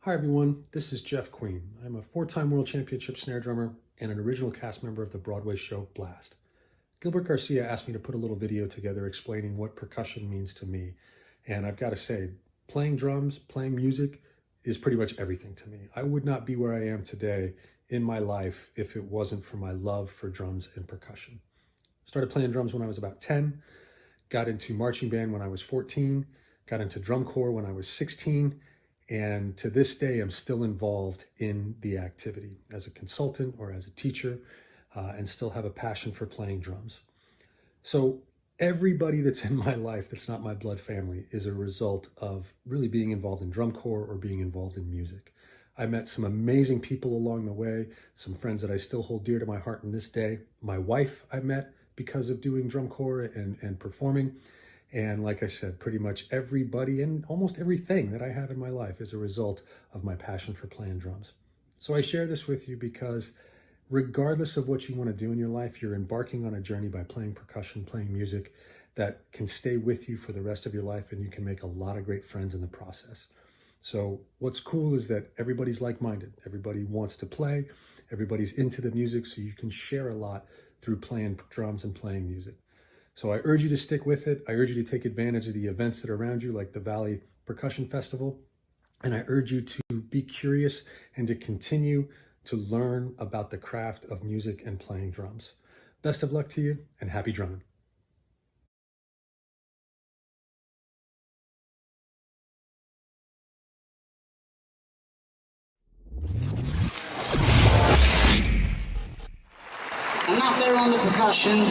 Hi everyone, this is Jeff Queen. I'm a 4-time World Championship snare drummer and an original cast member of the Broadway show Blast. Gilbert Garcia asked me to put a little video together explaining what percussion means to me. And I've got to say, playing drums, playing music is pretty much everything to me. I would not be where I am today in my life if it wasn't for my love for drums and percussion. Started playing drums when I was about 10, got into marching band when I was 14, got into drum corps when I was 16, and to this day, I'm still involved in the activity as a consultant or as a teacher, and still have a passion for playing drums. So everybody that's in my life that's not my blood family is a result of really being involved in drum corps or being involved in music. I met some amazing people along the way, some friends that I still hold dear to my heart in this day. My wife I met because of doing drum corps and performing. And like I said, pretty much everybody and almost everything that I have in my life is a result of my passion for playing drums. So I share this with you because regardless of what you want to do in your life, you're embarking on a journey by playing percussion, playing music that can stay with you for the rest of your life, and you can make a lot of great friends in the process. So what's cool is that everybody's like-minded. Everybody wants to play. Everybody's into the music, so you can share a lot through playing drums and playing music. So I urge you to stick with it. I urge you to take advantage of the events that are around you, like the Valley Percussion Festival. And I urge you to be curious and to continue to learn about the craft of music and playing drums. Best of luck to you, and happy drumming. And out there on the percussion,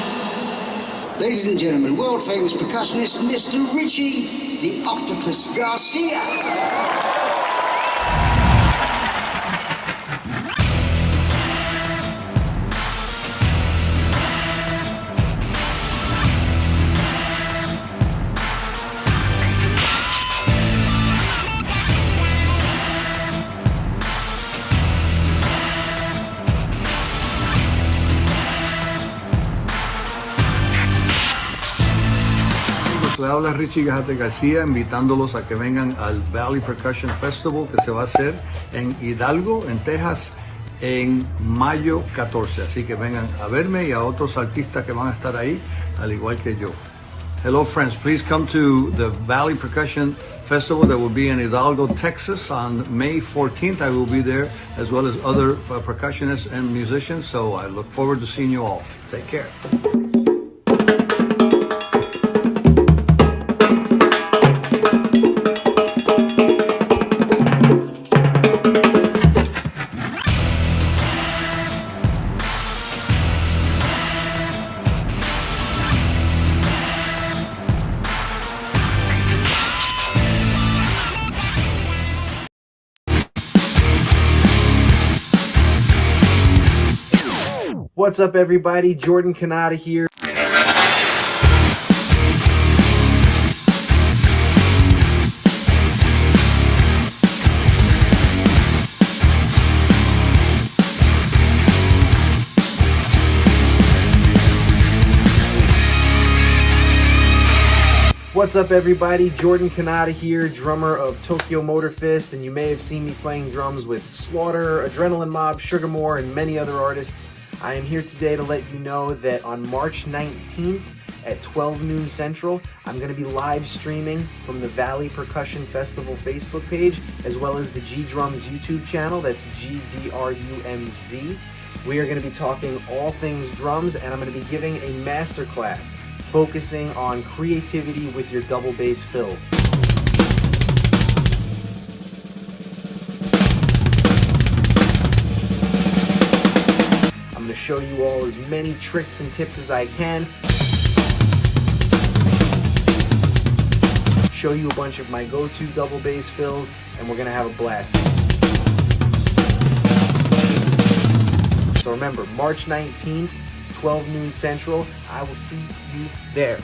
ladies and gentlemen, world famous percussionist, Mr. Richie the Octopus Garcia. Le habla Richie García, invitándolos a que vengan al Valley Percussion Festival que se va a hacer en Hidalgo, en Texas, en mayo 14. Así que vengan a verme y a otros artistas que van a estar ahí, al igual que yo. Hello friends, please come to the Valley Percussion Festival that will be in Hidalgo, Texas on May 14th. I will be there as well as other percussionists and musicians. So I look forward to seeing you all. Take care. What's up, everybody? Jordan Cannata here. What's up, everybody? Jordan Cannata here, drummer of Tokyo Motor Fist, and you may have seen me playing drums with Slaughter, Adrenaline Mob, Sugarmore, and many other artists. I am here today to let you know that on March 19th at 12 noon Central, I'm going to be live streaming from the Valley Percussion Festival Facebook page, as well as the G Drums YouTube channel. That's GDRUMZ. We are going to be talking all things drums, and I'm going to be giving a masterclass focusing on creativity with your double bass fills. Show you all as many tricks and tips as I can. Show you a bunch of my go-to double bass fills, and we're gonna have a blast. So remember, March 19th, 12 noon Central, I will see you there.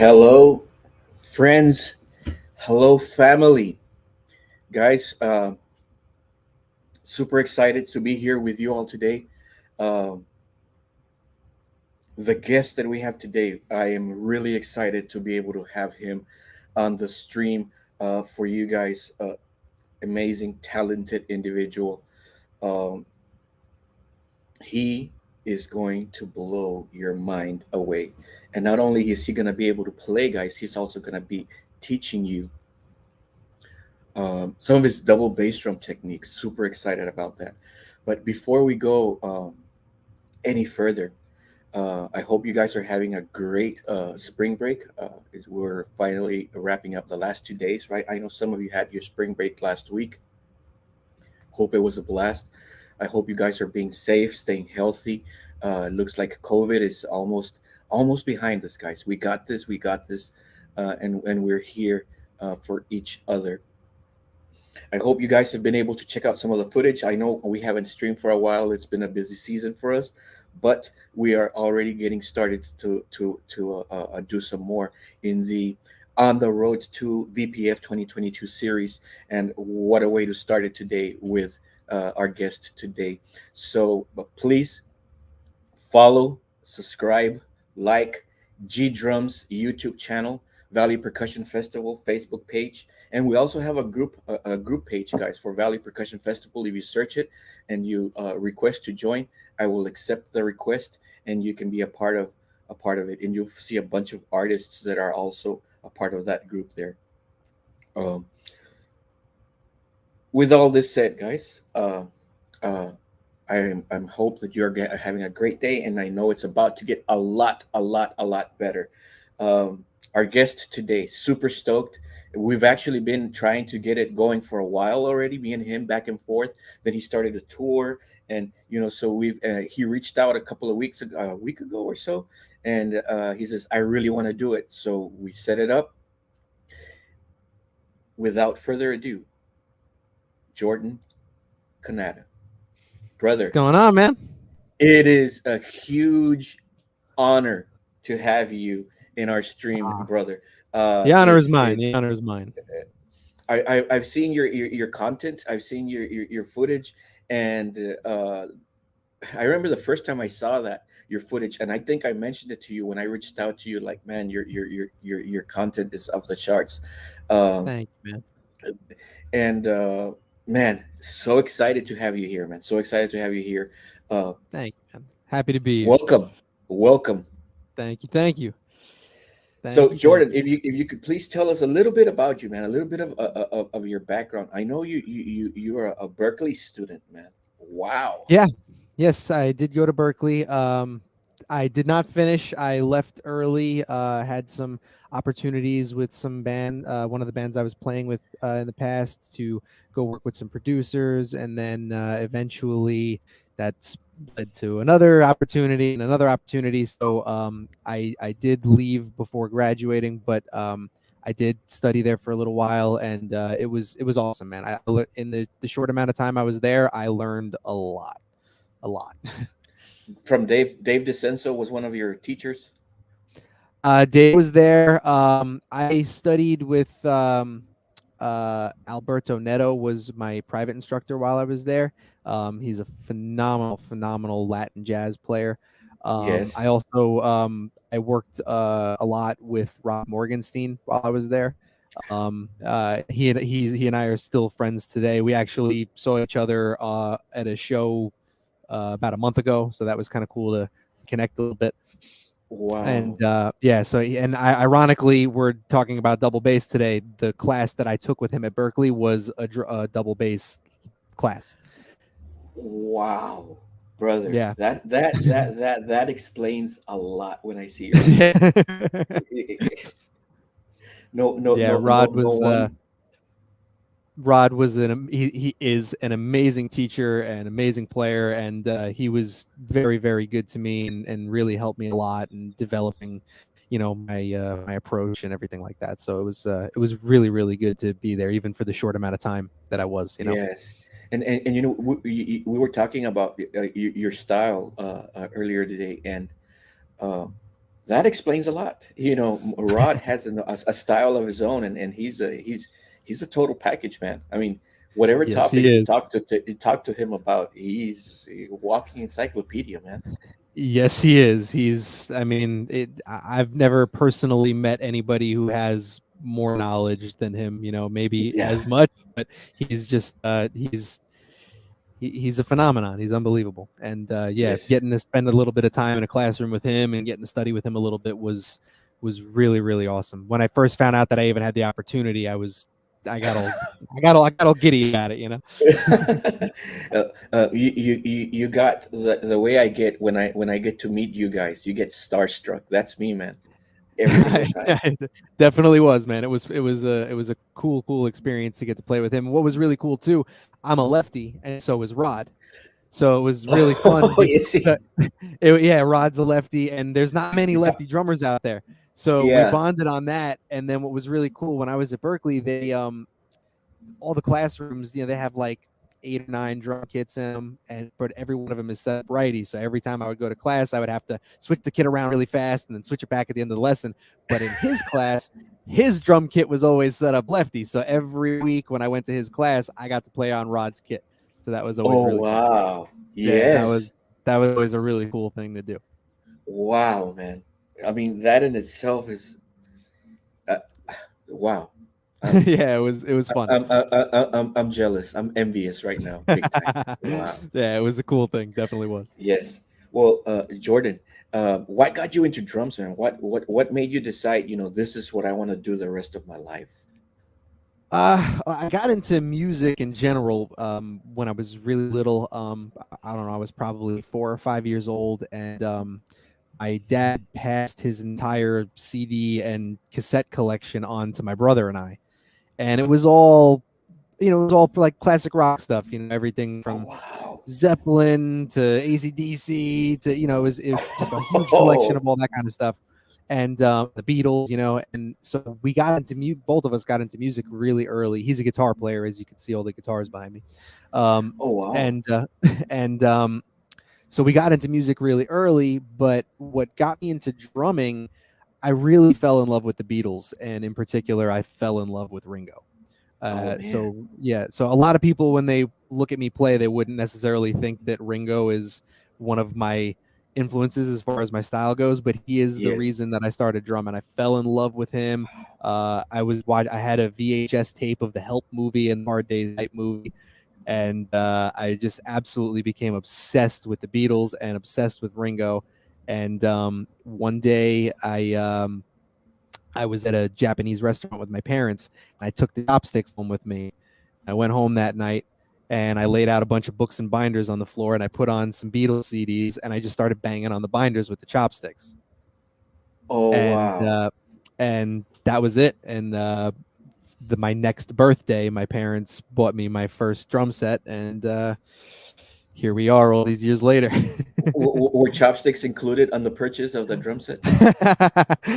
Hello, friends. Hello, family. Guys, super excited to be here with you all today. Um, the guest that we have today, I am really excited to be able to have him on the stream for you guys. Amazing, talented individual. Um, he is going to blow your mind away. And not only is he going to be able to play, guys, he's also going to be teaching you some of his double bass drum techniques. Super excited about that. But before we go any further, I hope you guys are having a great spring break. We're finally wrapping up the last 2 days, right? I know some of you had your spring break last week. Hope it was a blast. I hope you guys are being safe, staying healthy. It looks like COVID is almost behind us, guys. We got this. We got this, and we're here for each other. I hope you guys have been able to check out some of the footage. I know we haven't streamed for a while. It's been a busy season for us, but we are already getting started to do some more in the On the Road to VPF 2022 series. And what a way to start it today with our guest today. So, but please follow, subscribe, like G Drums YouTube channel, Valley Percussion Festival Facebook page, and we also have a group page, guys, for Valley Percussion Festival. If you search it and you request to join, I will accept the request, and you can be a part of it, and you'll see a bunch of artists that are also a part of that group there. Um, with all this said, guys, uh, I'm hope that you're having a great day, and I know it's about to get a lot better. Um, our guest today, super stoked. We've actually been trying to get it going for a while already, me and him back and forth. Then he started a tour, and so he reached out a couple of weeks ago, a week ago or so, and he says, "I really want to do it." So we set it up. Without further ado, Jordan Cannata, What's brother. going on, man? It is a huge honor to have you in our stream, Ah, brother. the honor is mine. The It's honor is mine. I've seen your content. I've seen your footage, and I remember the first time I saw that your footage, and I think I mentioned it to you when I reached out to you. Like, man, your content is off the charts, um, Thank you, man. and man, so excited to have you here, man. So excited to have you here. Uh, Thank you, man. Happy to be here. welcome, welcome. Thank you. Thank you. Thank So, you. Thank Jordan, you. if you could please tell us a little bit about you, man, a little bit of your background. I know you are a Berkeley student, man. Wow. Yeah. Yes, I did go to Berkeley. I did not finish. I left early. Had some opportunities with some band. One of the bands I was playing with in the past to go work with some producers, and then eventually that's led to another opportunity and another opportunity. So I did leave before graduating, but I did study there for a little while, and it was awesome, man. In the short amount of time I was there, I learned a lot. From Dave DeCenso was one of your teachers. Dave was there. I studied with Alberto Neto was my private instructor while I was there. He's a phenomenal Latin jazz player. I Yes. also I worked a lot with Rob Morgenstein while I was there. He and I are still friends today. We actually saw each other at a show about a month ago, so that was kind of cool to connect a little bit. And Wow. yeah, so ironically, we're talking about double bass today. The class that I took with him at Berkeley was a double bass class. Wow. Brother, Yeah. that explains a lot when I see your footage. Yeah, No, no, no, no, Rod no was one. he is an amazing teacher and amazing player, and he was very good to me and really helped me a lot in developing my approach and everything like that. So it was really good to be there, even for the short amount of time that I was. Yes, and we were talking about your style earlier today, and uh, that explains a lot. You know, Rod has a style of his own, and he's a total package, man. I mean, whatever Yes, topic he you is. talk to him about, he's a walking encyclopedia, man. Yes, he is. I mean, I've never personally met anybody who has more knowledge than him, maybe Yeah, as much, but he's just, he's a phenomenon. He's unbelievable. And yeah, yes. getting to spend a little bit of time in a classroom with him and getting to study with him a little bit was really, really awesome. When I first found out that I even had the opportunity, I got all giddy about it. You got the way I get when I get to meet you guys. You get starstruck. That's me, man. Every single time. It definitely was, man. It was a cool experience to get to play with him. What was really cool too, I'm a lefty, and so is Rod. So it was really fun. Oh, is he? Yeah, Rod's a lefty, and there's not many lefty drummers out there. So we Yeah. bonded on that. And then what was really cool when I was at Berkeley, they all the classrooms, they have like 8 or 9 drum kits in them, but every one of them is set up righty. So every time I would go to class, I would have to switch the kit around really fast and then switch it back at the end of the lesson. But in his class, his drum kit was always set up lefty. So every week when I went to his class, I got to play on Rod's kit. So that was always Oh, really fun. wow. Yeah, Yes. that was always a really cool thing to do. Wow, man. I mean, that in itself is uh, wow. I'm, Yeah, it was fun. I'm jealous. I'm envious right now, big time. Wow. Yeah, it was a cool thing. Definitely was. Yes. Well, Jordan, what got you into drums, man? What made you decide? This is what I want to do the rest of my life. I got into music in general when I was really little. I don't know, I was probably 4 or 5 years old, and my dad passed his entire CD and cassette collection on to my brother and I, and it was all, like classic rock stuff. Everything Oh, from wow. Zeppelin to AC/DC to, it was just a huge collection of all that kind of stuff. And the Beatles, and so we got into both of us got into music really early. He's a guitar player, as you can see all the guitars behind me. Oh, wow. And and so we got into music really early, but what got me into drumming, I really fell in love with the Beatles, and in particular, I fell in love with Ringo. Oh, man. So yeah, so a lot of people, when they look at me play, they wouldn't necessarily think that Ringo is one of my influences as far as my style goes, but he is the Yes. reason that I started drumming. I fell in love with him. I had a VHS tape of the Help movie and Hard Day's Night movie, and I just absolutely became obsessed with the Beatles and obsessed with Ringo. And one day I was at a Japanese restaurant with my parents, and I took the chopsticks home with me. I went home that night, and I laid out a bunch of books and binders on the floor, and I put on some Beatles CDs, and I just started banging on the binders with the chopsticks. Oh, And wow. and that was it. And my next birthday, my parents bought me my first drum set, and here we are all these years later. Were chopsticks included on the purchase of the drum set?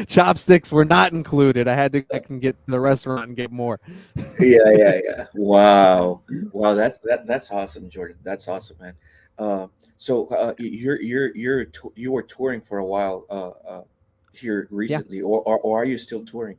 Chopsticks were not included. I had to go back and get to the restaurant and get more. Yeah. Wow. Wow, that's awesome, Jordan. That's awesome, man. So you were touring for a while here Yeah. recently, or are you still touring?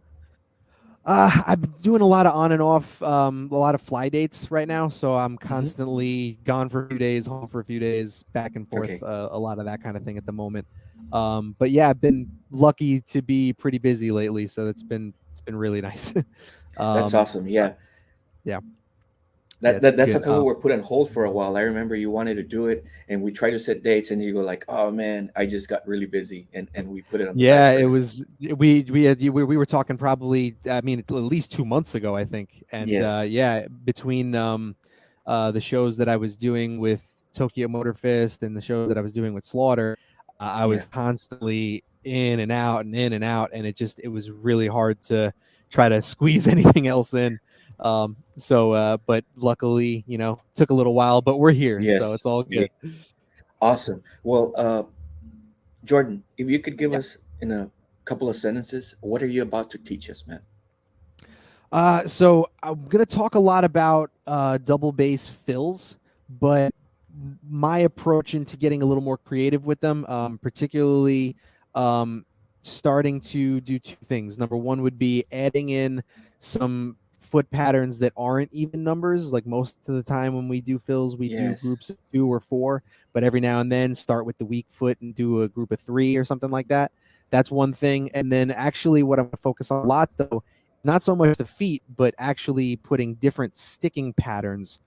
I've been doing a lot of on and off, a lot of fly dates right now. So I'm Hmm. constantly gone for a few days, home for a few days, back and forth, Okay, a lot of that kind of thing at the moment. But yeah, I've been lucky to be pretty busy lately, so it's been really nice. that's um, awesome. Yeah, yeah, yeah, that, it's that been that's good. okay. We were put on hold for a while. I remember you wanted to do it, and we tried to set dates, and you go like, "Oh man, I just got really busy," and we put it on the back Yeah, it burner. was we were talking probably, I mean, at least 2 months ago, I think. And Yes, yeah, between the shows that I was doing with Tokyo Motor Fist and the shows that I was doing with Slaughter, I was yeah, constantly in and out and in and out, and it was really hard to try to squeeze anything else in. But luckily, took a little while, but we're here, so yes, it's all yeah, good. awesome. Well, Jordan, if you could give Yeah. us in a couple of sentences, what are you about to teach us, man? So I'm gonna talk a lot about double bass fills, but my approach into getting a little more creative with them, particularly um, starting to do two things. Number one would be adding in some foot patterns that aren't even numbers. Like most of the time when we do fills, we do Yes. groups of 2 or 4, but every now and then start with the weak foot and do a group of 3 or something like that. That's one thing. And then actually what I'm going to focus on a lot, though, not so much the feet, but actually putting different sticking patterns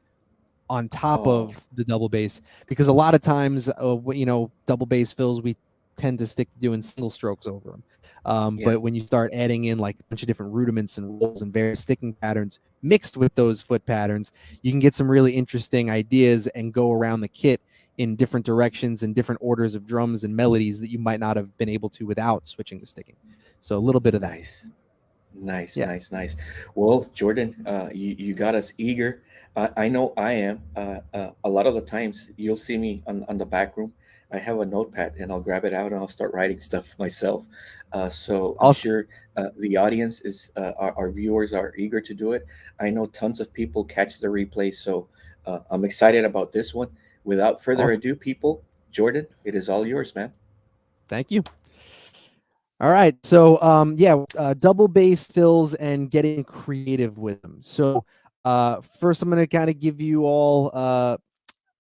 on top Oh, of the double bass, because a lot of times, double bass fills, we tend to stick to doing single strokes over them. yeah. But when you start adding in like a bunch of different rudiments and rolls and various sticking patterns mixed with those foot patterns, you can get some really interesting ideas and go around the kit in different directions and different orders of drums and melodies that you might not have been able to without switching the sticking. So a little bit of that. Nice. Nice, Yeah. nice. Well, Jordan, you got us eager. I know I am. A lot of the times you'll see me on the back room. I have a notepad and I'll grab it out and I'll start writing stuff myself. So I'm Awesome. sure the audience is, our viewers are eager to do it. I know tons of people catch the replay. So I'm excited about this one. Without further Awesome. ado, people, Jordan, it is all yours, man. Thank you. All right. So, double bass fills and getting creative with them. So, first, I'm going to kind of give you all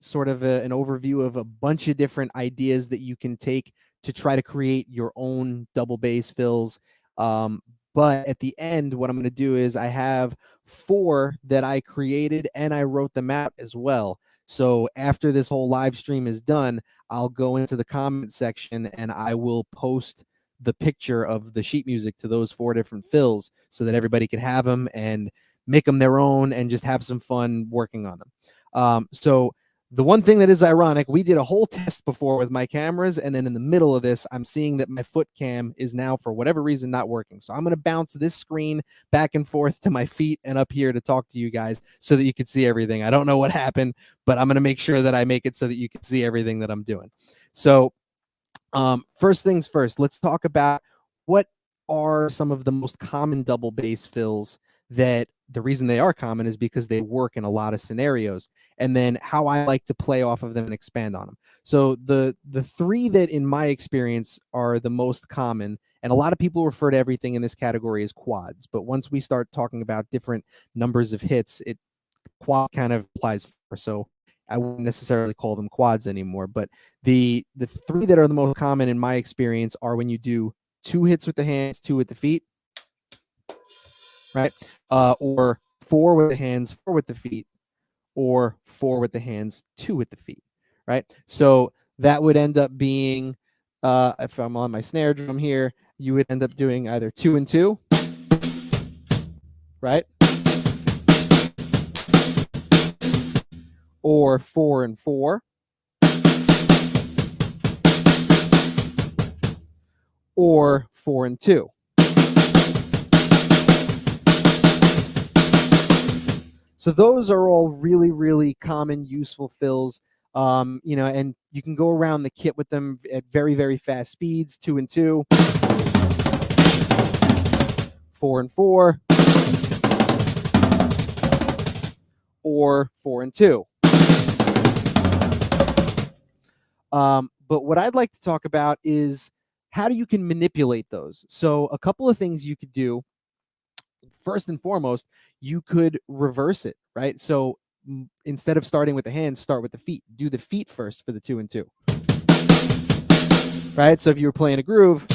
sort of an overview of a bunch of different ideas that you can take to try to create your own double bass fills. But at the end, what I'm going to do is I have 4 that I created and I wrote them out as well. So after this whole live stream is done, I'll go into the comment section and I will post the picture of the sheet music to those 4 different fills so that everybody can have them and make them their own and just have some fun working on them. So the one thing that is ironic, we did a whole test before with my cameras, and then in the middle of this, I'm seeing that my foot cam is now, for whatever reason, not working. So I'm going to bounce this screen back and forth to my feet and up here to talk to you guys so that you can see everything. I don't know what happened, but I'm going to make sure that I make it so that you can see everything that I'm doing. So first things first, let's talk about what are some of the most common double bass fills. That the reason they are common is because they work in a lot of scenarios, and then how I like to play off of them and expand on them. So the 3 that in my experience are the most common, and a lot of people refer to everything in this category as quads, but once we start talking about different numbers of hits, quad kind of applies for. So I wouldn't necessarily call them quads anymore, but the 3 that are the most common in my experience are when you do 2 hits with the hands, 2 with the feet, right? Or 4 with the hands, 4 with the feet, or 4 with the hands, 2 with the feet, right? So that would end up being, if I'm on my snare drum here, you would end up doing either 2 and 2, right? Or 4 and 4, or 4 and 2. So those are all really, really common, useful fills. And you can go around the kit with them at very, very fast speeds, 2 and 2, 4 and 4, or 4 and 2. But what I'd like to talk about is how you can manipulate those. So a couple of things you could do. First and foremost, you could reverse it, right? So instead of starting with the hands, start with the feet. Do the feet first for the 2 and 2. Right? So if you were playing a groove,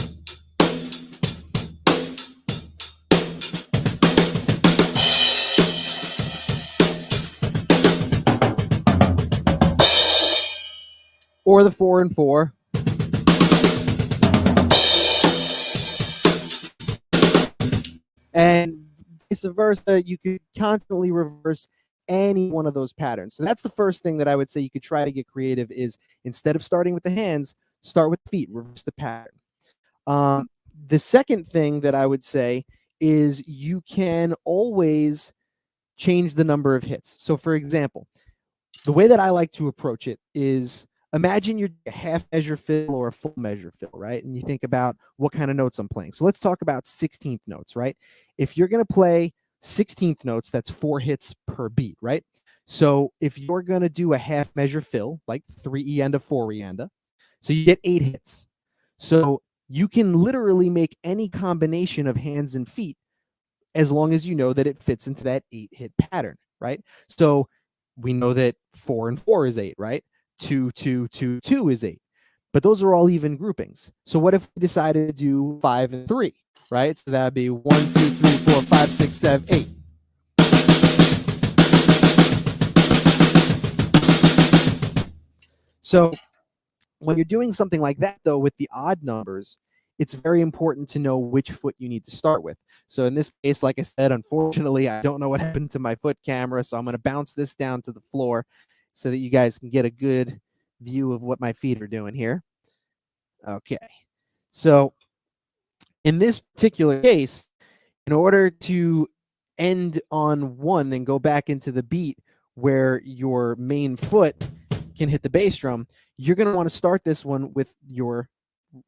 or the 4 and 4, and vice versa, you could constantly reverse any one of those patterns. So that's the first thing that I would say you could try to get creative is instead of starting with the hands, start with the feet, reverse the pattern. The second thing that I would say is you can always change the number of hits. So for example, the way that I like to approach it is imagine you're a half measure fill or a full measure fill, right? And you think about what kind of notes I'm playing. So let's talk about 16th notes, right? If you're going to play 16th notes, that's 4 hits per beat, right? So if you're going to do a half measure fill, like 3 E and a 4 E and a, so you get 8 hits. So you can literally make any combination of hands and feet as long as you know that it fits into that 8-hit pattern, right? So we know that 4 and 4 is 8, right? 2, 2, 2, 2 is 8. But those are all even groupings. So what if we decided to do 5 and 3, right? So that'd be 1, 2, 3, 4, 5, 6, 7, 8. So when you're doing something like that, though, with the odd numbers, it's very important to know which foot you need to start with. So in this case, like I said, unfortunately, I don't know what happened to my foot camera, so I'm going to bounce this down to the floor so that you guys can get a good view of what my feet are doing here. Okay. So in this particular case, in order to end on 1 and go back into the beat where your main foot can hit the bass drum, you're going to want to start this one with your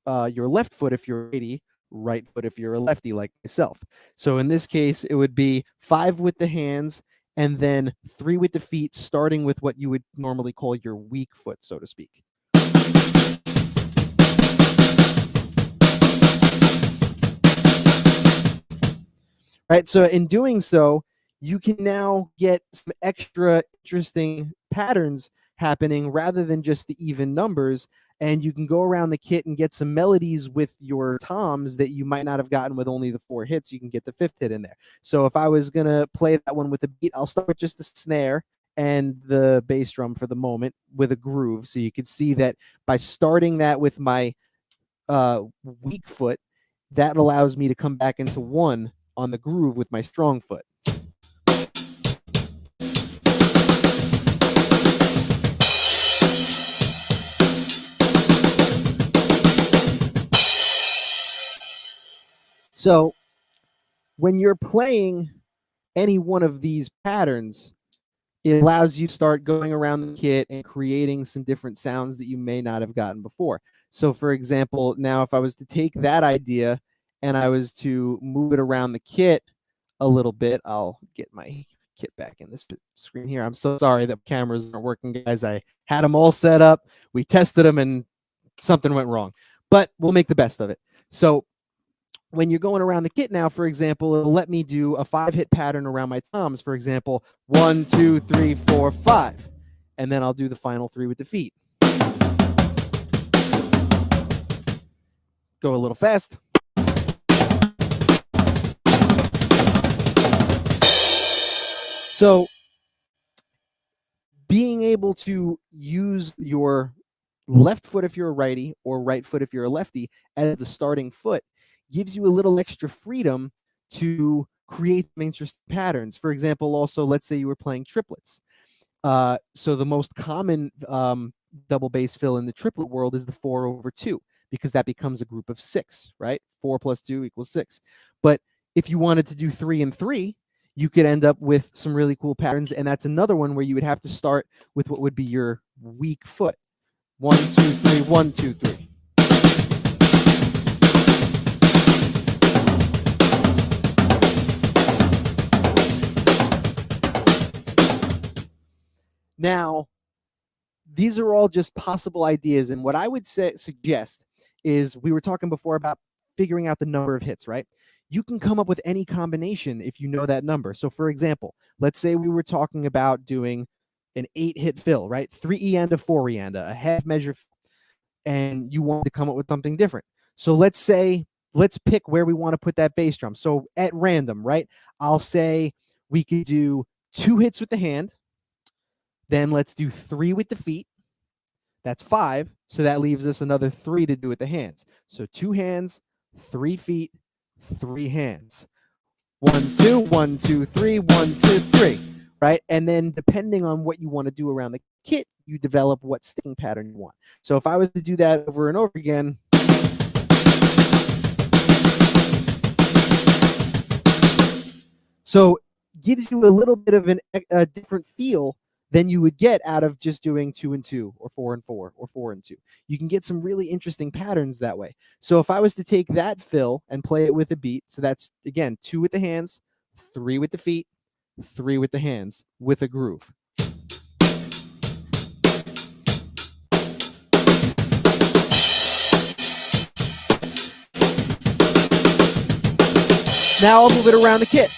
left foot if you're a righty, right foot if you're a lefty like myself. So in this case, it would be 5 with the hands and then 3 with the feet, starting with what you would normally call your weak foot, so to speak. Right, so in doing so, you can now get some extra interesting patterns happening rather than just the even numbers, and you can go around the kit and get some melodies with your toms that you might not have gotten with only the 4 hits. You can get the 5th hit in there. So if I was going to play that one with a beat, I'll start with just the snare and the bass drum for the moment with a groove. So you can see that by starting that with my weak foot, that allows me to come back into 1 on the groove with my strong foot. So when you're playing any one of these patterns, it allows you to start going around the kit and creating some different sounds that you may not have gotten before. So for example, now if I was to take that idea and I was to move it around the kit a little bit, I'll get my kit back in this screen here. I'm so sorry that cameras aren't working, guys. I had them all set up. We tested them and something went wrong, but we'll make the best of it. So when you're going around the kit now, for example, it'll let me do a 5-hit pattern around my toms. For example, 1, 2, 3, 4, 5. And then I'll do the final 3 with the feet. Go a little fast. So being able to use your left foot if you're a righty or right foot if you're a lefty as the starting foot gives you a little extra freedom to create interesting patterns. For example, also, let's say you were playing triplets. So the most common double bass fill in the triplet world is the 4/2, because that becomes a group of 6, right? 4 + 2 = 6. But if you wanted to do 3 and 3, you could end up with some really cool patterns. And that's another one where you would have to start with what would be your weak foot. 1, 2, 3, 1, 2, 3. Now, these are all just possible ideas. And what I would suggest is, we were talking before about figuring out the number of hits, right? You can come up with any combination if you know that number. So for example, let's say we were talking about doing an 8-hit fill, right? 3 and a 4 and a half measure, and you want to come up with something different. So let's pick where we want to put that bass drum. So at random, right? I'll say we could do 2 hits with the hand. Then let's do 3 with the feet. That's 5. So that leaves us another 3 to do with the hands. So 2 hands, 3 feet, 3 hands. 1, 2, 1, 2, 3, 1, 2, 3. Right? And then depending on what you want to do around the kit, you develop what sticking pattern you want. So if I was to do that over and over again, so gives you a little bit of a different feel than you would get out of just doing 2 and 2 or 4 and 4 or 4 and 2. You can get some really interesting patterns that way. So if I was to take that fill and play it with a beat, so that's, again, 2 with the hands, 3 with the feet, 3 with the hands with a groove. Now I'll move it around the kit.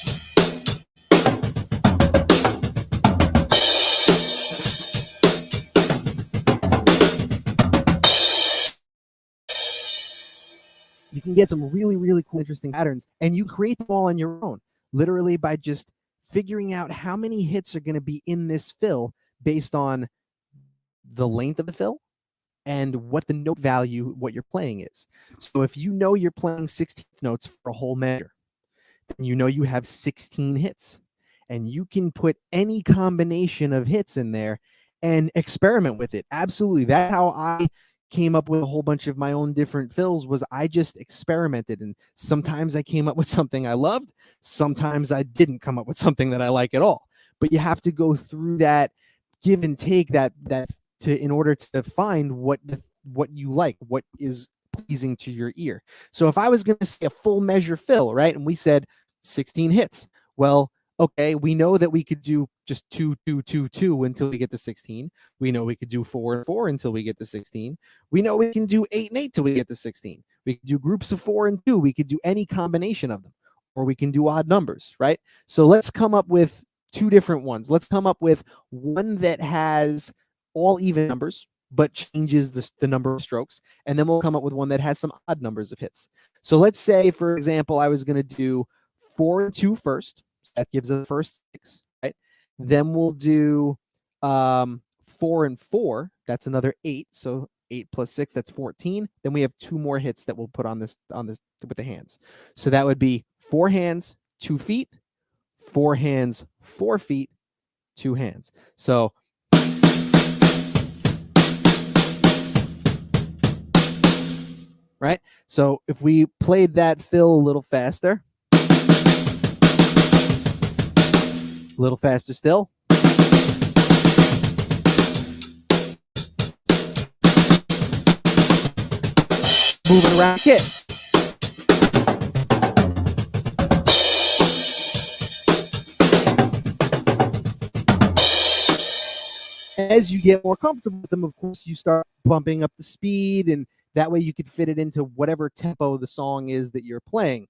You can get some really, really cool, interesting patterns, and you create them all on your own, literally by just figuring out how many hits are going to be in this fill based on the length of the fill and what the note value, what you're playing is. So if you know you're playing 16 notes for a whole measure, then you know you have 16 hits, and you can put any combination of hits in there and experiment with it. Absolutely. That's how I came up with a whole bunch of my own different fills. Was I just experimented, and sometimes I came up with something I loved, sometimes I didn't come up with something that I like at all. But you have to go through that give and take that in order to find what you like, what is pleasing to your ear. So if I was going to say a full measure fill, right, and we said 16 hits, well, okay, we know that we could do just 2, 2, 2, 2 until we get to 16. We know we could do 4 and 4 until we get to 16. We know we can do 8 and 8 till we get to 16. We can do groups of 4 and 2. We could do any combination of them, or we can do odd numbers, right? So let's come up with 2 different ones. Let's come up with one that has all even numbers, but changes the number of strokes. And then we'll come up with one that has some odd numbers of hits. So let's say, for example, I was going to do 4 and 2 first. That gives us the first 6, right? Then we'll do 4 and 4. That's another 8. So 8 plus 6, that's 14. Then we have 2 more hits that we'll put on this with the hands. So that would be 4 hands, 2 feet, 4 hands, 4 feet, 2 hands. So right? So if we played that fill a little faster still. Moving around the kit. As you get more comfortable with them, of course, you start bumping up the speed, and that way you could fit it into whatever tempo the song is that you're playing.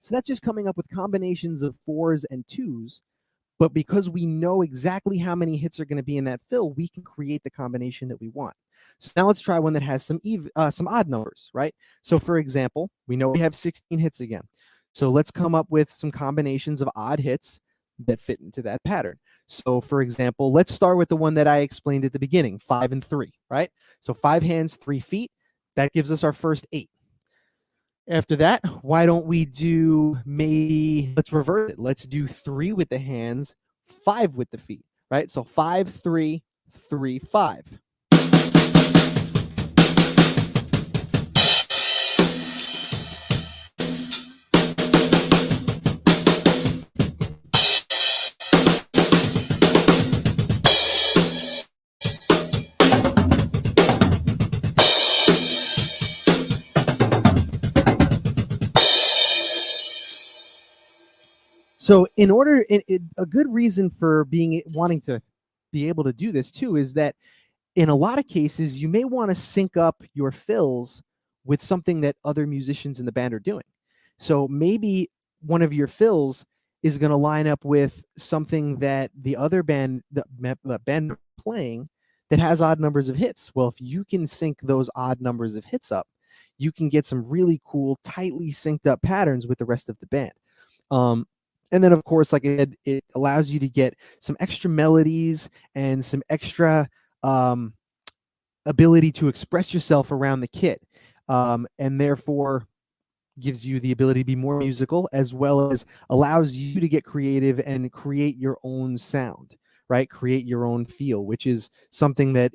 So that's just coming up with combinations of 4s and 2s. But because we know exactly how many hits are going to be in that fill, we can create the combination that we want. So now let's try one that has some odd numbers, right? So for example, we know we have 16 hits again. So let's come up with some combinations of odd hits that fit into that pattern. So for example, let's start with the one that I explained at the beginning, 5 and 3, right? So 5 hands, 3 feet. That gives us our first 8. After that, why don't we do let's revert it. Let's do 3 with the hands, 5 with the feet, right? So 5, 3, 3, 5. So a good reason for wanting to be able to do this too is that in a lot of cases, you may want to sync up your fills with something that other musicians in the band are doing. So maybe one of your fills is going to line up with something that the other band, the band playing, that has odd numbers of hits. Well, if you can sync those odd numbers of hits up, you can get some really cool, tightly synced up patterns with the rest of the band. And then, of course, like I said, it allows you to get some extra melodies and some extra ability to express yourself around the kit, and therefore gives you the ability to be more musical, as well as allows you to get creative and create your own sound, right? Create your own feel, which is something that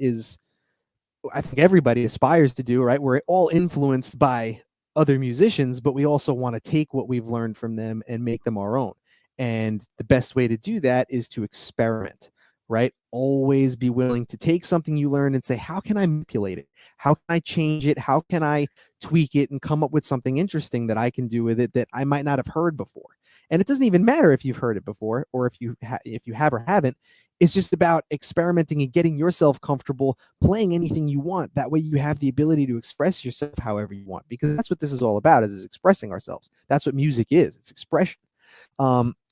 I think everybody aspires to do, right? We're all influenced by other musicians, but we also want to take what we've learned from them and make them our own. And the best way to do that is to experiment. right? Always be willing to take something you learned and say, how can I manipulate it? How can I change it? How can I tweak it and come up with something interesting that I can do with it that I might not have heard before? And it doesn't even matter if you've heard it before or if you have or haven't. It's just about experimenting and getting yourself comfortable playing anything you want. That way you have the ability to express yourself however you want, because that's what this is all about, is expressing ourselves. That's what music is. It's expression.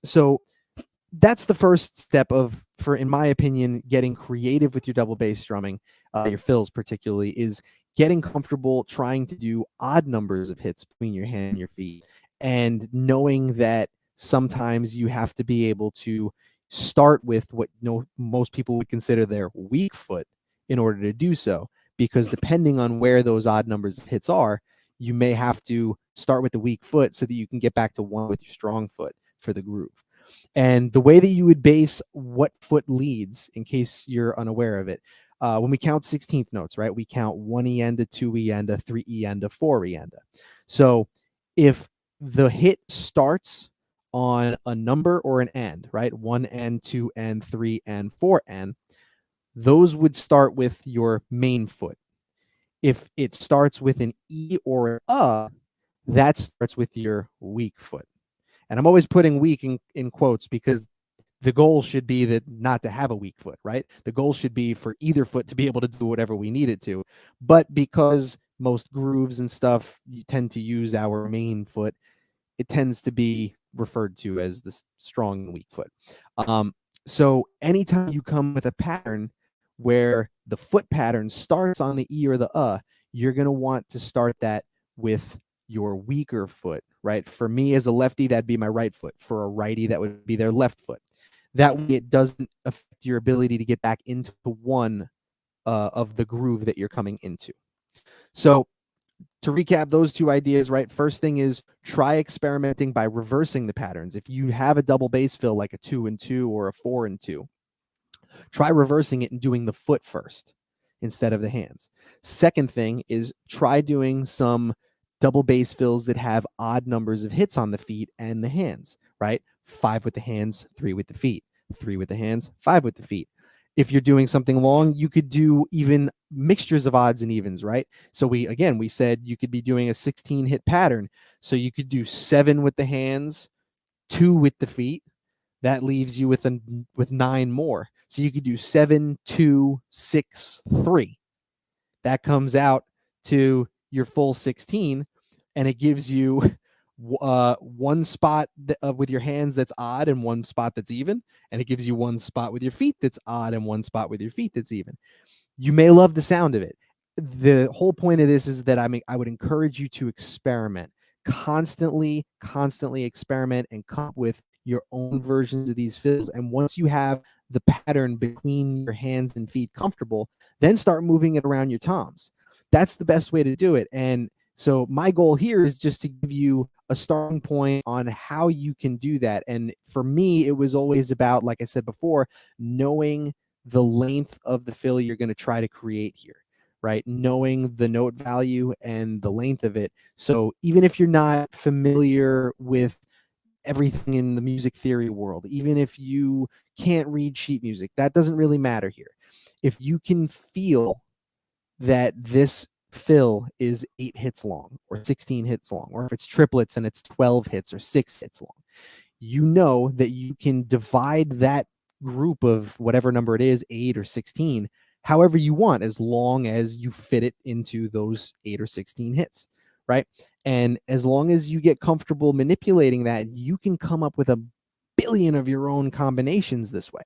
So that's the first step in my opinion, getting creative with your double bass drumming, your fills particularly, is getting comfortable trying to do odd numbers of hits between your hand and your feet, and knowing that sometimes you have to be able to start with what most people would consider their weak foot in order to do so, because depending on where those odd numbers of hits are, you may have to start with the weak foot so that you can get back to one with your strong foot for the groove. And the way that you would base what foot leads, in case you're unaware of it, when we count 16th notes, right, we count 1 E-enda, 2 E-enda, 3 E-enda, 4 E-enda. So if the hit starts on a number or an end, right, 1 N, 2 N, 3 N, 4 N, those would start with your main foot. If it starts with an E or an that starts with your weak foot. And I'm always putting weak in quotes, because the goal should be that not to have a weak foot, right? The goal should be for either foot to be able to do whatever we need it to. But because most grooves and stuff, you tend to use our main foot, it tends to be referred to as the strong and weak foot. So anytime you come with a pattern where the foot pattern starts on the E or the you're going to want to start that with your weaker foot, right? For me as a lefty, that'd be my right foot. For a righty, that would be their left foot. That way it doesn't affect your ability to get back into one of the groove that you're coming into. So to recap those two ideas, right? First thing is try experimenting by reversing the patterns. If you have a double bass fill like a 2 and 2 or a 4 and 2, try reversing it and doing the foot first instead of the hands. Second thing is try doing some double bass fills that have odd numbers of hits on the feet and the hands, right? 5 with the hands, 3 with the feet, 3 with the hands, 5 with the feet. If you're doing something long, you could do even mixtures of odds and evens, right? So we said you could be doing a 16 hit pattern. So you could do 7 with the hands, 2 with the feet. That leaves you with 9 more. So you could do 7, 2, 6, 3. That comes out to your full 16, and it gives you one spot with your hands that's odd and one spot that's even, and it gives you one spot with your feet that's odd and one spot with your feet that's even. You may love the sound of it. The whole point of this is that I would encourage you to experiment, constantly experiment and come up with your own versions of these fills. And once you have the pattern between your hands and feet comfortable, then start moving it around your toms. That's the best way to do it. And so my goal here is just to give you a starting point on how you can do that. And for me, it was always about, like I said before, knowing the length of the fill you're going to try to create here, right? Knowing the note value and the length of it. So even if you're not familiar with everything in the music theory world, even if you can't read sheet music, that doesn't really matter here. If you can feel that this fill is 8 hits long or 16 hits long, or if it's triplets and it's 12 hits or 6 hits long, you know that you can divide that group of whatever number it is, 8 or 16, however you want, as long as you fit it into those 8 or 16 hits, right? And as long as you get comfortable manipulating that, you can come up with a billion of your own combinations this way.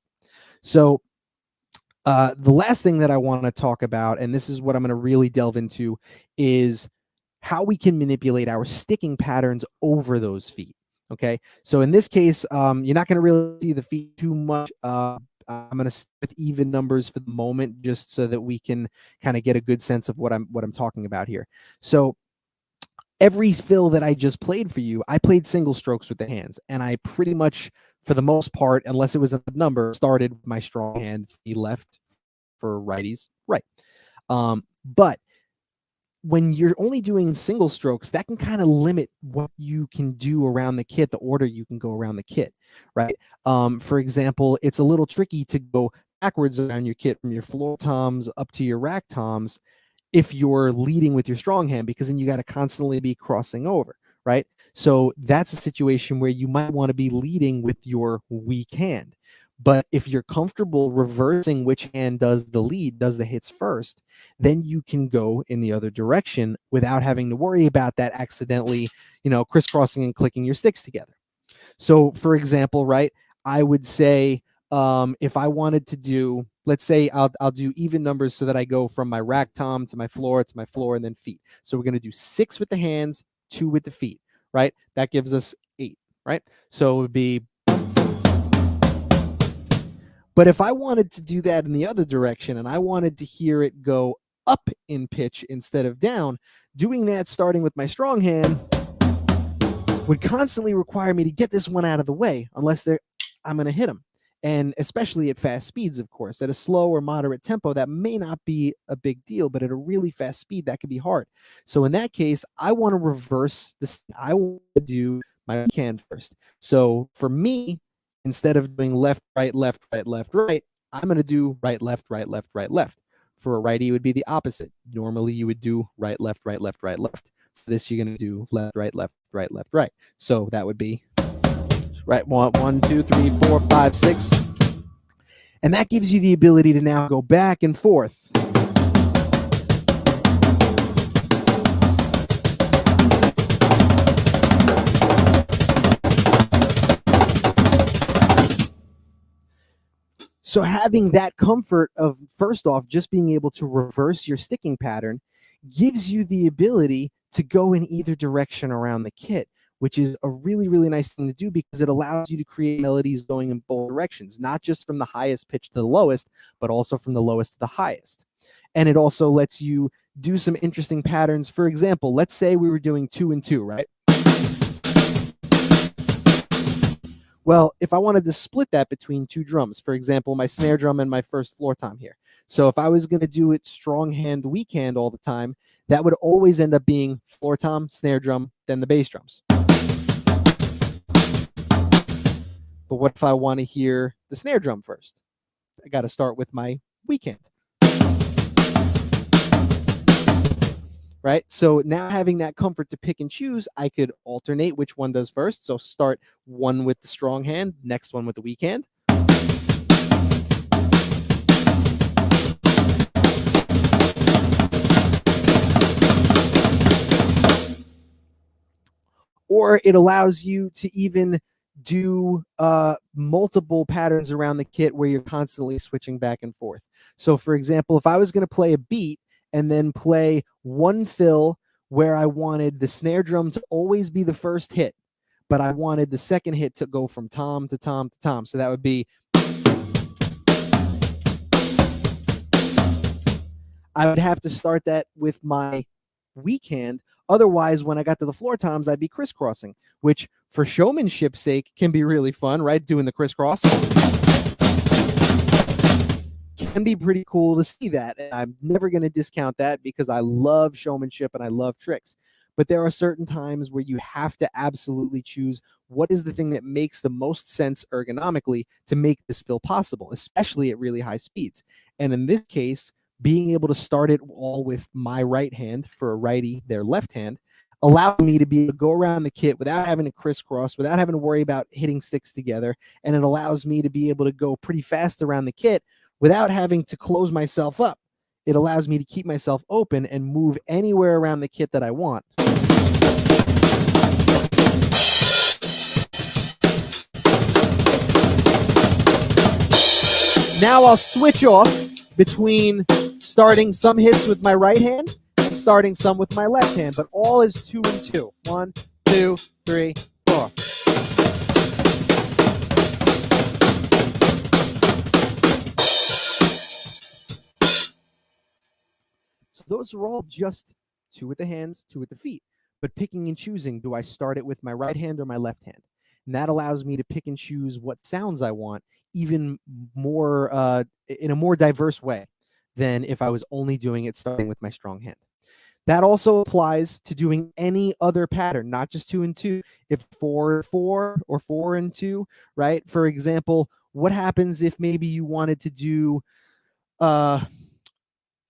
So the last thing that I want to talk about, and this is what I'm going to really delve into, is how we can manipulate our sticking patterns over those feet. Okay, so in this case, you're not going to really see the feet too much. I'm going to stick with even numbers for the moment, just so that we can kind of get a good sense of what I'm talking about here. So every fill that I just played for you, I played single strokes with the hands, and I pretty much, for the most part, unless it was a number, started with my strong hand, left, for righties, right. But when you're only doing single strokes, that can kind of limit what you can do around the kit, the order you can go around the kit, right? For example, it's a little tricky to go backwards around your kit from your floor toms up to your rack toms if you're leading with your strong hand, because then you got to constantly be crossing over, right? So that's a situation where you might want to be leading with your weak hand. But if you're comfortable reversing which hand does the lead, does the hits first, then you can go in the other direction without having to worry about that accidentally, crisscrossing and clicking your sticks together. So for example, right, I would say if I wanted to do, let's say I'll do even numbers so that I go from my rack tom to my floor, and then feet. So we're going to do 6 with the hands, 2 with the feet, right? That gives us 8, right? So it would be, but if I wanted to do that in the other direction and I wanted to hear it go up in pitch instead of down, doing that starting with my strong hand would constantly require me to get this one out of the way unless I'm going to hit them. And especially at fast speeds, of course. At a slow or moderate tempo, that may not be a big deal, but at a really fast speed, that could be hard. So in that case, I want to reverse this. I want to do my weak hand first. So for me, instead of doing left, right, left, right, left, right, I'm going to do right, left, right, left, right, left. For a righty, it would be the opposite. Normally, you would do right, left, right, left, right, left. For this, you're going to do left, right, left, right, left, right. So that would be right, 1, 2, 3, 4, 5, 6. And that gives you the ability to now go back and forth. So having that comfort of, first off, just being able to reverse your sticking pattern gives you the ability to go in either direction around the kit, which is a really, really nice thing to do because it allows you to create melodies going in both directions, not just from the highest pitch to the lowest, but also from the lowest to the highest. And it also lets you do some interesting patterns. For example, let's say we were doing 2 and 2, right? Well, if I wanted to split that between 2 drums, for example, my snare drum and my first floor tom here. So if I was going to do it strong hand, weak hand all the time, that would always end up being floor tom, snare drum, then the bass drums. But what if I want to hear the snare drum first? I got to start with my weak hand. Right? So now having that comfort to pick and choose, I could alternate which one does first. So start one with the strong hand, next one with the weak hand. Or it allows you to even do multiple patterns around the kit where you're constantly switching back and forth. So for example, if I was going to play a beat and then play one fill where I wanted the snare drum to always be the first hit, but I wanted the second hit to go from tom to tom to tom. So that would be, I would have to start that with my weak hand. Otherwise, when I got to the floor toms, I'd be crisscrossing, which for showmanship's sake can be really fun, right? Doing the crisscross can be pretty cool to see that. And I'm never going to discount that because I love showmanship and I love tricks. But there are certain times where you have to absolutely choose what is the thing that makes the most sense ergonomically to make this fill possible, especially at really high speeds. And in this case, being able to start it all with my right hand, for a righty, their left hand, allowed me to be able to go around the kit without having to crisscross, without having to worry about hitting sticks together. And it allows me to be able to go pretty fast around the kit without having to close myself up. It allows me to keep myself open and move anywhere around the kit that I want. Now I'll switch off between starting some hits with my right hand and starting some with my left hand, but all is 2 and 2. 1, 2, 3, 4. So those are all just 2 with the hands, 2 with the feet. But picking and choosing, do I start it with my right hand or my left hand? And that allows me to pick and choose what sounds I want, even more in a more diverse way than if I was only doing it starting with my strong hand. That also applies to doing any other pattern, not just 2 and 2. If 4 and 4 or 4 and 2, right? For example, what happens if maybe you wanted to do a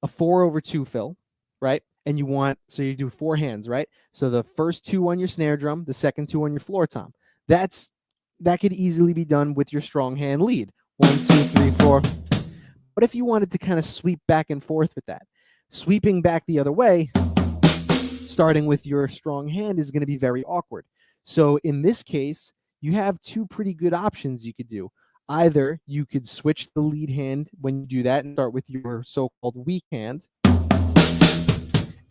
4/2 fill, right? And so you do 4 hands, right? So the first 2 on your snare drum, the second 2 on your floor tom. That could easily be done with your strong hand lead. 1, 2, 3, 4. But if you wanted to kind of sweep back and forth with that, sweeping back the other way, starting with your strong hand is going to be very awkward. So in this case, you have 2 pretty good options you could do. Either you could switch the lead hand when you do that and start with your so-called weak hand,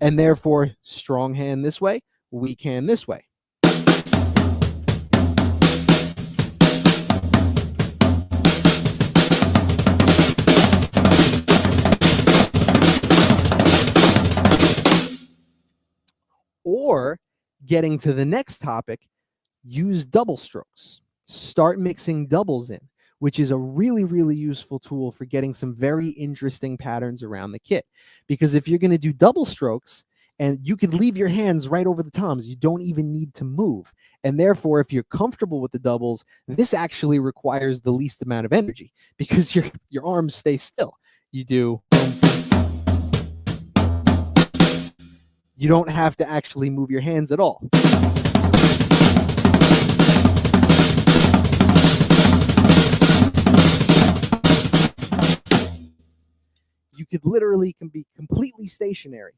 and therefore strong hand this way, weak hand this way. Or, getting to the next topic, use double strokes. Start mixing doubles in, which is a really, really useful tool for getting some very interesting patterns around the kit. Because if you're going to do double strokes, and you could leave your hands right over the toms, you don't even need to move. And therefore, if you're comfortable with the doubles, this actually requires the least amount of energy because your arms stay still. You don't have to actually move your hands at all. You could literally be completely stationary.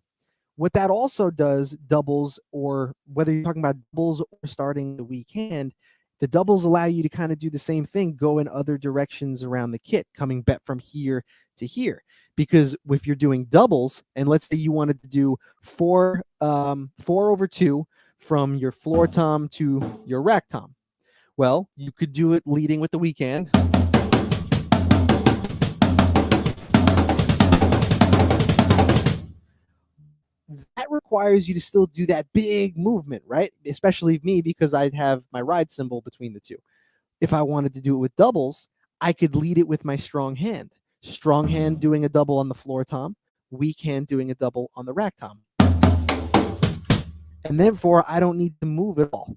What that also does, doubles, or whether you're talking about doubles or starting the weak hand, the doubles allow you to kind of do the same thing, go in other directions around the kit, coming back from here to here. Because if you're doing doubles, and let's say you wanted to do 4/2 from your floor tom to your rack tom, well, you could do it leading with the weak hand. That requires you to still do that big movement, right? Especially me, because I'd have my ride cymbal between the two. If I wanted to do it with doubles, I could lead it with my strong hand. Strong hand doing a double on the floor tom, weak hand doing a double on the rack tom. And therefore, I don't need to move at all.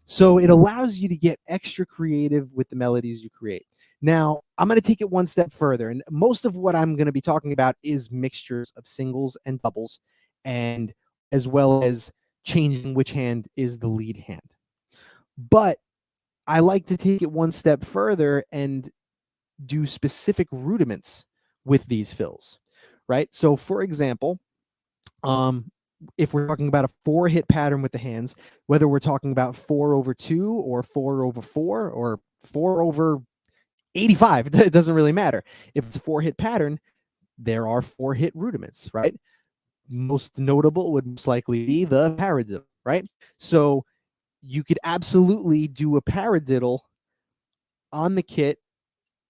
So it allows you to get extra creative with the melodies you create. Now, I'm going to take it one step further, and most of what I'm going to be talking about is mixtures of singles and doubles, and as well as changing which hand is the lead hand. But I like to take it one step further and do specific rudiments with these fills, right? So, for example, if we're talking about a 4-hit pattern with the hands, whether we're talking about 4/2 or 4/4 or 4/85, it doesn't really matter. If it's a 4-hit pattern, there are 4-hit rudiments, right? Most notable would most likely be the paradiddle, right? So you could absolutely do a paradiddle on the kit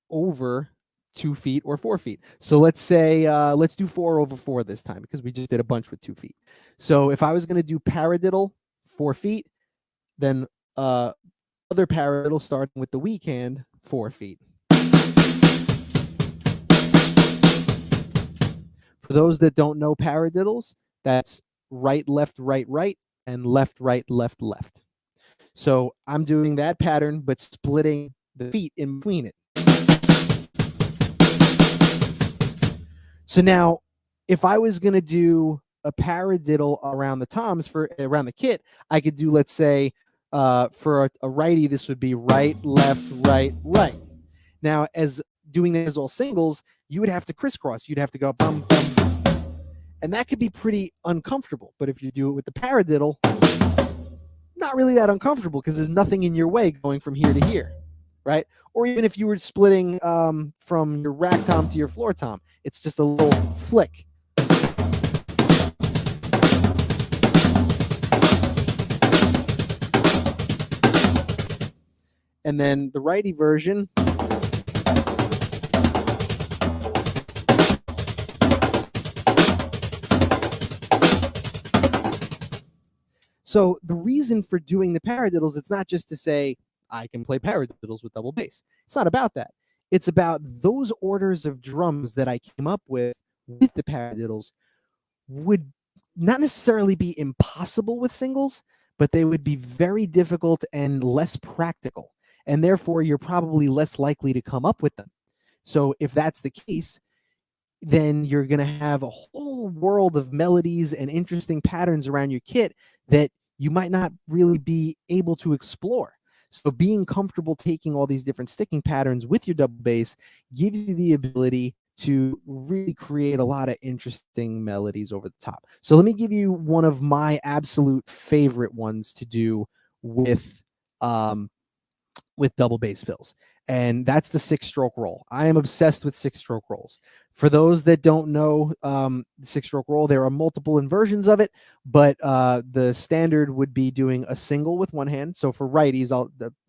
over 2 feet or 4 feet. So let's say, let's do 4/4 this time because we just did a bunch with 2 feet. So if I was going to do paradiddle 4 feet, then other paradiddle starting with the weak hand 4 feet. For those that don't know paradiddles, that's right, left, right, right, and left, right, left, left. So I'm doing that pattern, but splitting the feet in between it. So now, if I was going to do a paradiddle around the toms around the kit, I could do, let's say, for a righty, this would be right, left, right, right. Now, as doing it as all singles, you would have to crisscross. You'd have to go bum, bum, and that could be pretty uncomfortable. But if you do it with the paradiddle, not really that uncomfortable because there's nothing in your way going from here to here, right? Or even if you were splitting from your rack tom to your floor tom, it's just a little flick. And then the righty version. So the reason for doing the paradiddles, it's not just to say, I can play paradiddles with double bass. It's not about that. It's about those orders of drums that I came up with the paradiddles would not necessarily be impossible with singles, but they would be very difficult and less practical. And therefore, you're probably less likely to come up with them. So if that's the case, then you're going to have a whole world of melodies and interesting patterns around your kit that you might not really be able to explore. So being comfortable taking all these different sticking patterns with your double bass gives you the ability to really create a lot of interesting melodies over the top. So let me give you one of my absolute favorite ones to do with double bass fills, and that's the 6-stroke roll. I am obsessed with 6-stroke rolls. For those that don't know the 6-stroke roll, there are multiple inversions of it, but the standard would be doing a single with one hand. So for righties,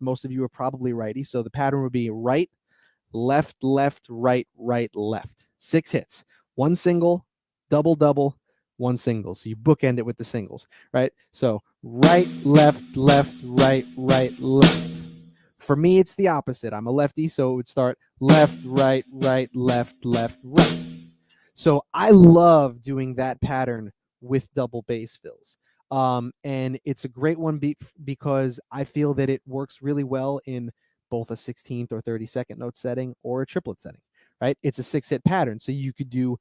most of you are probably righty, so the pattern would be right, left, left, right, right, left. 6 hits, one single, double, double, one single. So you bookend it with the singles, right? So right, left, left, right, right, left. For me, it's the opposite. I'm a lefty, so it would start left, right, right, left, left, right. So I love doing that pattern with double bass fills. And it's a great one because I feel that it works really well in both a 16th or 32nd note setting or a triplet setting, right? It's a 6-hit pattern. So you could do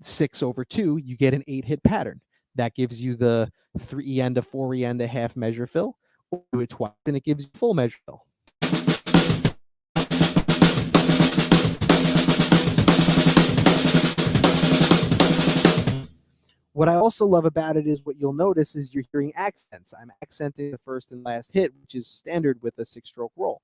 6 over 2, you get an 8-hit pattern. That gives you the 3 and a 4 and a half measure fill, or do it twice and it gives you full measure fill. What I also love about it is what you'll notice is you're hearing accents. I'm accenting the first and last hit, which is standard with a 6-stroke roll.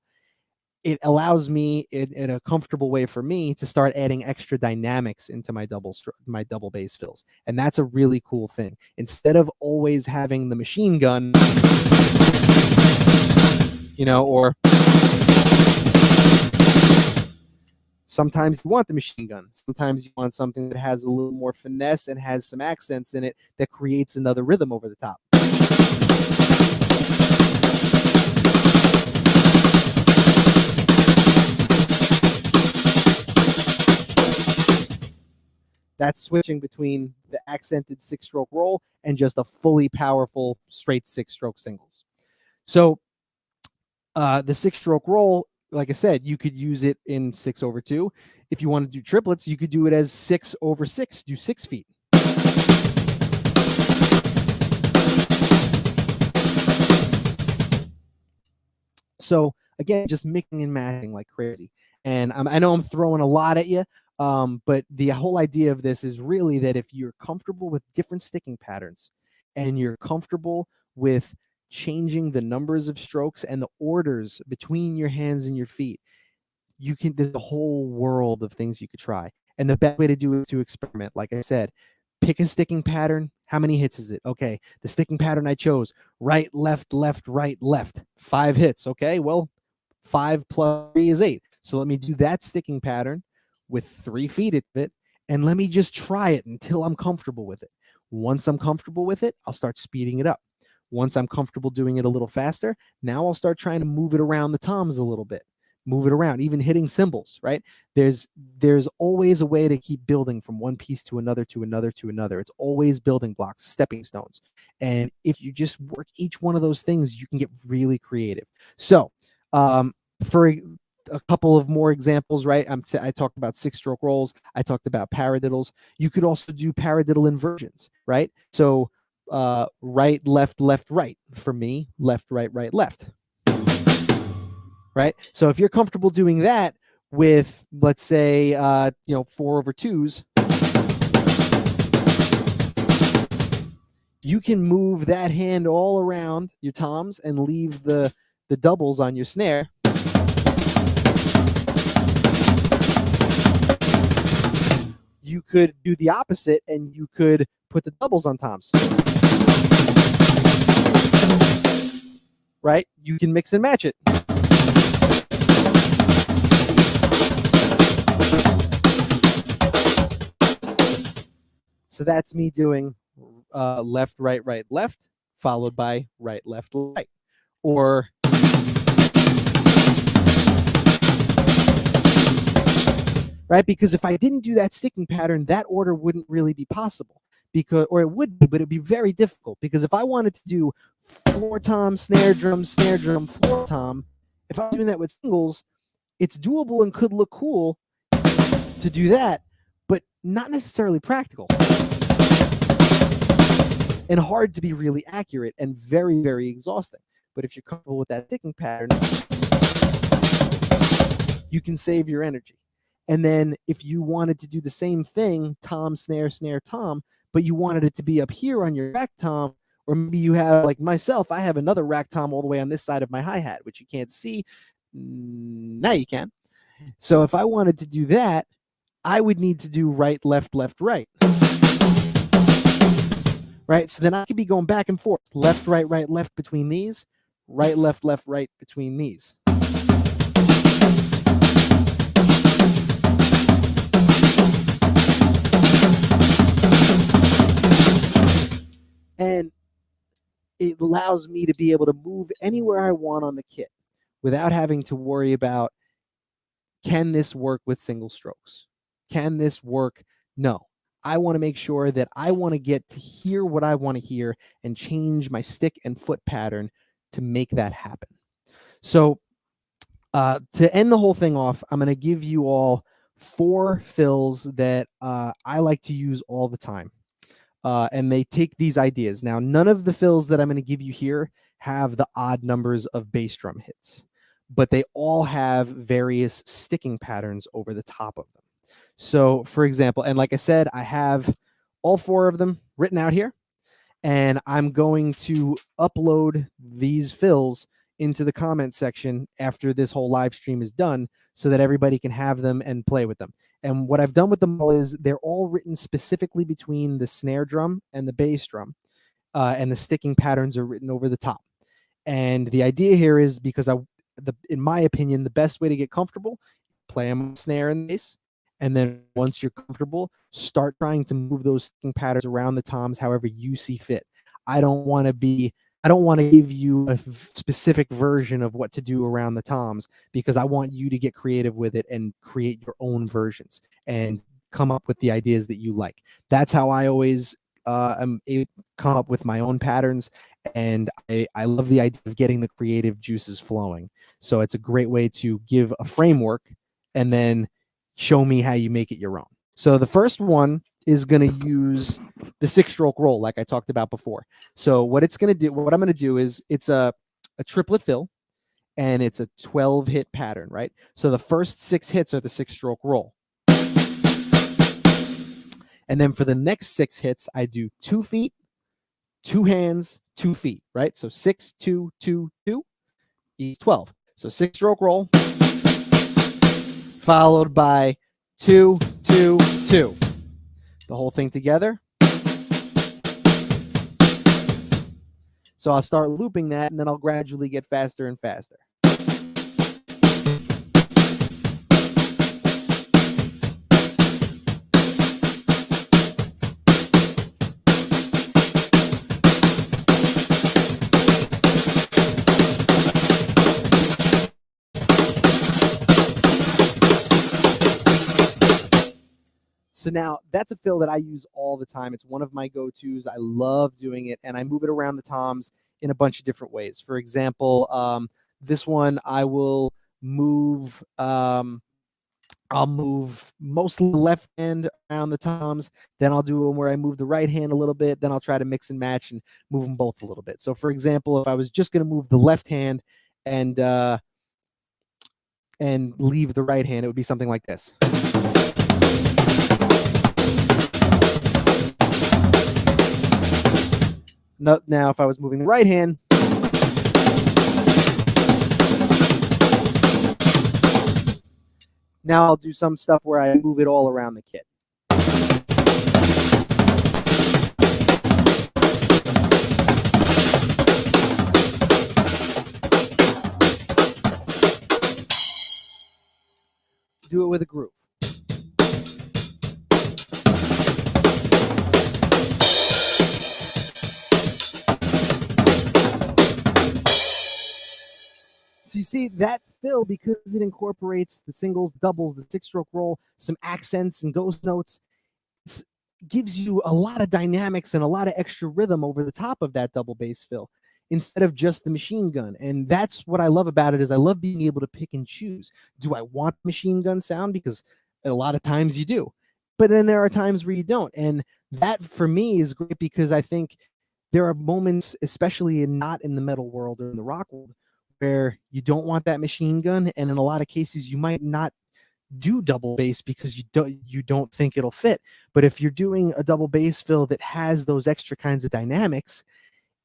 It allows me, in a comfortable way for me, to start adding extra dynamics into my double bass fills. And that's a really cool thing. Instead of always having the machine gun, or sometimes you want the machine gun. Sometimes you want something that has a little more finesse and has some accents in it that creates another rhythm over the top. That's switching between the accented 6-stroke roll and just a fully powerful straight 6-stroke singles. So the 6-stroke roll, like I said, you could use it in 6 over 2. If you want to do triplets, you could do it as 6 over 6, do 6 feet. So again, just mixing and matching like crazy. And I know I'm throwing a lot at you, but the whole idea of this is really that if you're comfortable with different sticking patterns and you're comfortable with changing the numbers of strokes and the orders between your hands and your feet, there's a whole world of things you could try. And the best way to do it is to experiment. Like I said, pick a sticking pattern. How many hits is it? Okay, the sticking pattern I chose, right, left, left, right, left. 5 hits. Okay, well, 5 plus 3 is 8. So let me do that sticking pattern with 3 feet of it, and let me just try it until I'm comfortable with it. Once I'm comfortable with it, I'll start speeding it up. Once I'm comfortable doing it a little faster, now I'll start trying to move it around the toms a little bit. Move it around, even hitting cymbals, right? There's always a way to keep building from one piece to another, to another, to another. It's always building blocks, stepping stones. And if you just work each one of those things, you can get really creative. So for a couple of more examples, right? I talked about 6-stroke rolls. I talked about paradiddles. You could also do paradiddle inversions, right? So right, left, left, right. For me, left, right, right, left. Right? So if you're comfortable doing that with, let's say, 4 over 2s, you can move that hand all around your toms and leave the doubles on your snare. You could do the opposite and you could put the doubles on toms. Right? You can mix and match it. So that's me doing left, right, right, left, followed by right, left, right. Or right? Because if I didn't do that sticking pattern, that order wouldn't really be possible. Or it would be, but it'd be very difficult. Because if I wanted to do floor tom, snare drum, floor tom. If I'm doing that with singles, it's doable and could look cool to do that, but not necessarily practical. And hard to be really accurate and very, very exhausting. But if you're comfortable with that sticking pattern, you can save your energy. And then if you wanted to do the same thing, tom, snare, tom, but you wanted it to be up here on your rack tom, or maybe you have, like myself, I have another rack tom all the way on this side of my hi-hat, which you can't see. Now you can. So if I wanted to do that, I would need to do right, left, right. Right? So then I could be going back and forth, left, right, left between these, right, left, right between these. And it allows me to be able to move anywhere I want on the kit without having to worry about, can this work with single strokes? Can this work? No. I want to make sure that I want to get to hear what I want to hear and change my stick and foot pattern to make that happen. So to end the whole thing off, I'm going to give you all 4 fills that I like to use all the time. And they take these ideas. Now, none of the fills that I'm going to give you here have the odd numbers of bass drum hits, but they all have various sticking patterns over the top of them. So, for example, and like I said, I have all 4 of them written out here, and I'm going to upload these fills into the comment section after this whole live stream is done so that everybody can have them and play with them. And what I've done with them all is they're all written specifically between the snare drum and the bass drum, and the sticking patterns are written over the top. And the idea here is because in my opinion, the best way to get comfortable, play them on snare and bass, and then once you're comfortable, start trying to move those sticking patterns around the toms however you see fit. I don't want to give you a specific version of what to do around the toms because I want you to get creative with it and create your own versions and come up with the ideas that you like. That's how I always am able to come up with my own patterns, and I love the idea of getting the creative juices flowing. So it's a great way to give a framework and then show me how you make it your own. So the first one is going to use the 6-stroke roll like I talked about before. So what I'm going to do is it's a triplet fill, and it's a 12-hit pattern, right? So the first 6 hits are the 6-stroke roll. And then for the next 6 hits, I do 2 feet, 2 hands, 2 feet, right? So 6, 2, 2, 2 equals 12. So 6-stroke roll, followed by 2, 2, 2. The whole thing together. So I'll start looping that, and then I'll gradually get faster and faster. So now that's a fill that I use all the time. It's one of my go-tos. I love doing it, and I move it around the toms in a bunch of different ways. For example, this one I will move. I'll move mostly the left hand around the toms. Then I'll do one where I move the right hand a little bit. Then I'll try to mix and match and move them both a little bit. So, for example, if I was just going to move the left hand and leave the right hand, it would be something like this. Now, if I was moving the right hand, now I'll do some stuff where I move it all around the kit. Do it with a groove. So you see that fill, because it incorporates the singles, doubles, the 6-stroke roll, some accents and ghost notes, gives you a lot of dynamics and a lot of extra rhythm over the top of that double bass fill. instead of just the machine gun. And that's what I love about it, is I love being able to pick and choose. Do I want machine gun sound? Because a lot of times you do, but then there are times where you don't. And that for me is great, because I think there are moments, especially not in the metal world or in the rock world, where you don't want that machine gun, and in a lot of cases you might not do double bass because you don't think it'll fit. But if you're doing a double bass fill that has those extra kinds of dynamics,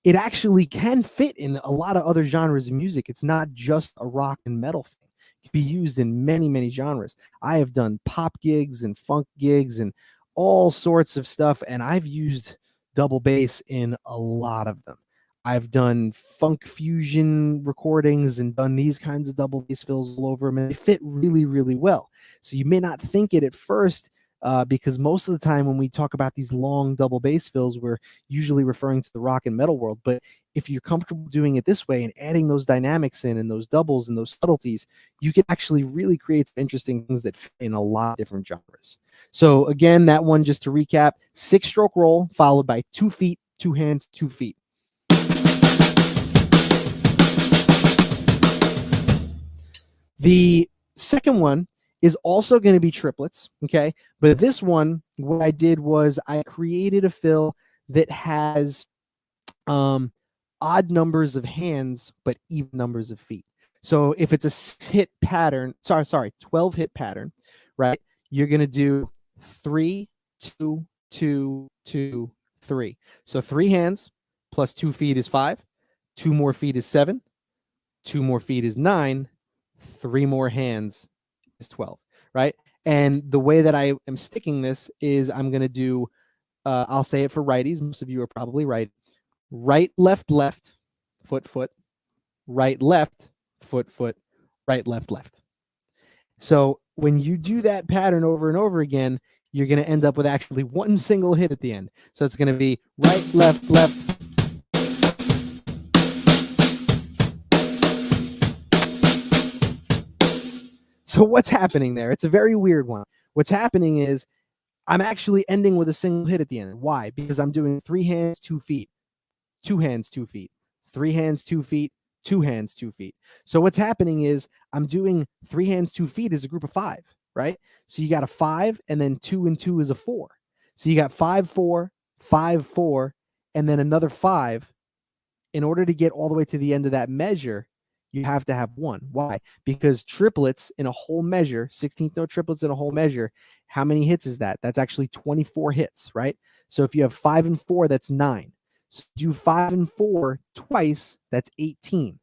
it actually can fit in a lot of other genres of music. It's not just a rock and metal thing. It can be used in many genres. I have done pop gigs and funk gigs and all sorts of stuff, and I've used double bass in a lot of them. I've done funk fusion recordings and done these kinds of double bass fills all over them, and they fit really well. So you may not think it at first, because most of the time when we talk about these long double bass fills, we're usually referring to the rock and metal world. But if you're comfortable doing it this way and adding those dynamics in and those doubles and those subtleties, you can actually really create interesting things that fit in a lot of different genres. So again, that one, just to recap, 6-stroke roll followed by 2 feet, 2 hands, 2 feet. The second one is also going to be triplets, okay? But this one, what I did was I created a fill that has odd numbers of hands, but even numbers of feet. So if it's a 6-hit pattern, 12-hit pattern, right? You're going to do 3, 2, 2, 2, 3. So 3 hands plus 2 feet is 5. 2 more feet is 7. 2 more feet is 9. 3 more hands is 12, right? And the way that I am sticking this is I'm going to do, I'll say it for righties. Most of you are probably right. Right, left, left, foot, foot. Right, left, foot, foot. Right, left, left. So when you do that pattern over and over again, you're going to end up with actually one single hit at the end. So it's going to be right, left, left. So what's happening there? It's a very weird one. What's happening is I'm actually ending with a single hit at the end. Why? Because I'm doing 3 hands, 2 feet, 2 hands, 2 feet, 3 hands, 2 feet, 2 hands, 2 feet. So what's happening is I'm doing 3 hands, 2 feet as a group of 5, right? So you got a 5, and then 2 and 2 is a 4. So you got 5, 4, 5, 4, and then another 5. In order to get all the way to the end of that measure, you have to have 1. Why? Because triplets in a whole measure, 16th note triplets in a whole measure, how many hits is that? That's actually 24 hits, right? So if you have 5 and 4, that's 9. So do 5 and 4 twice, that's 18.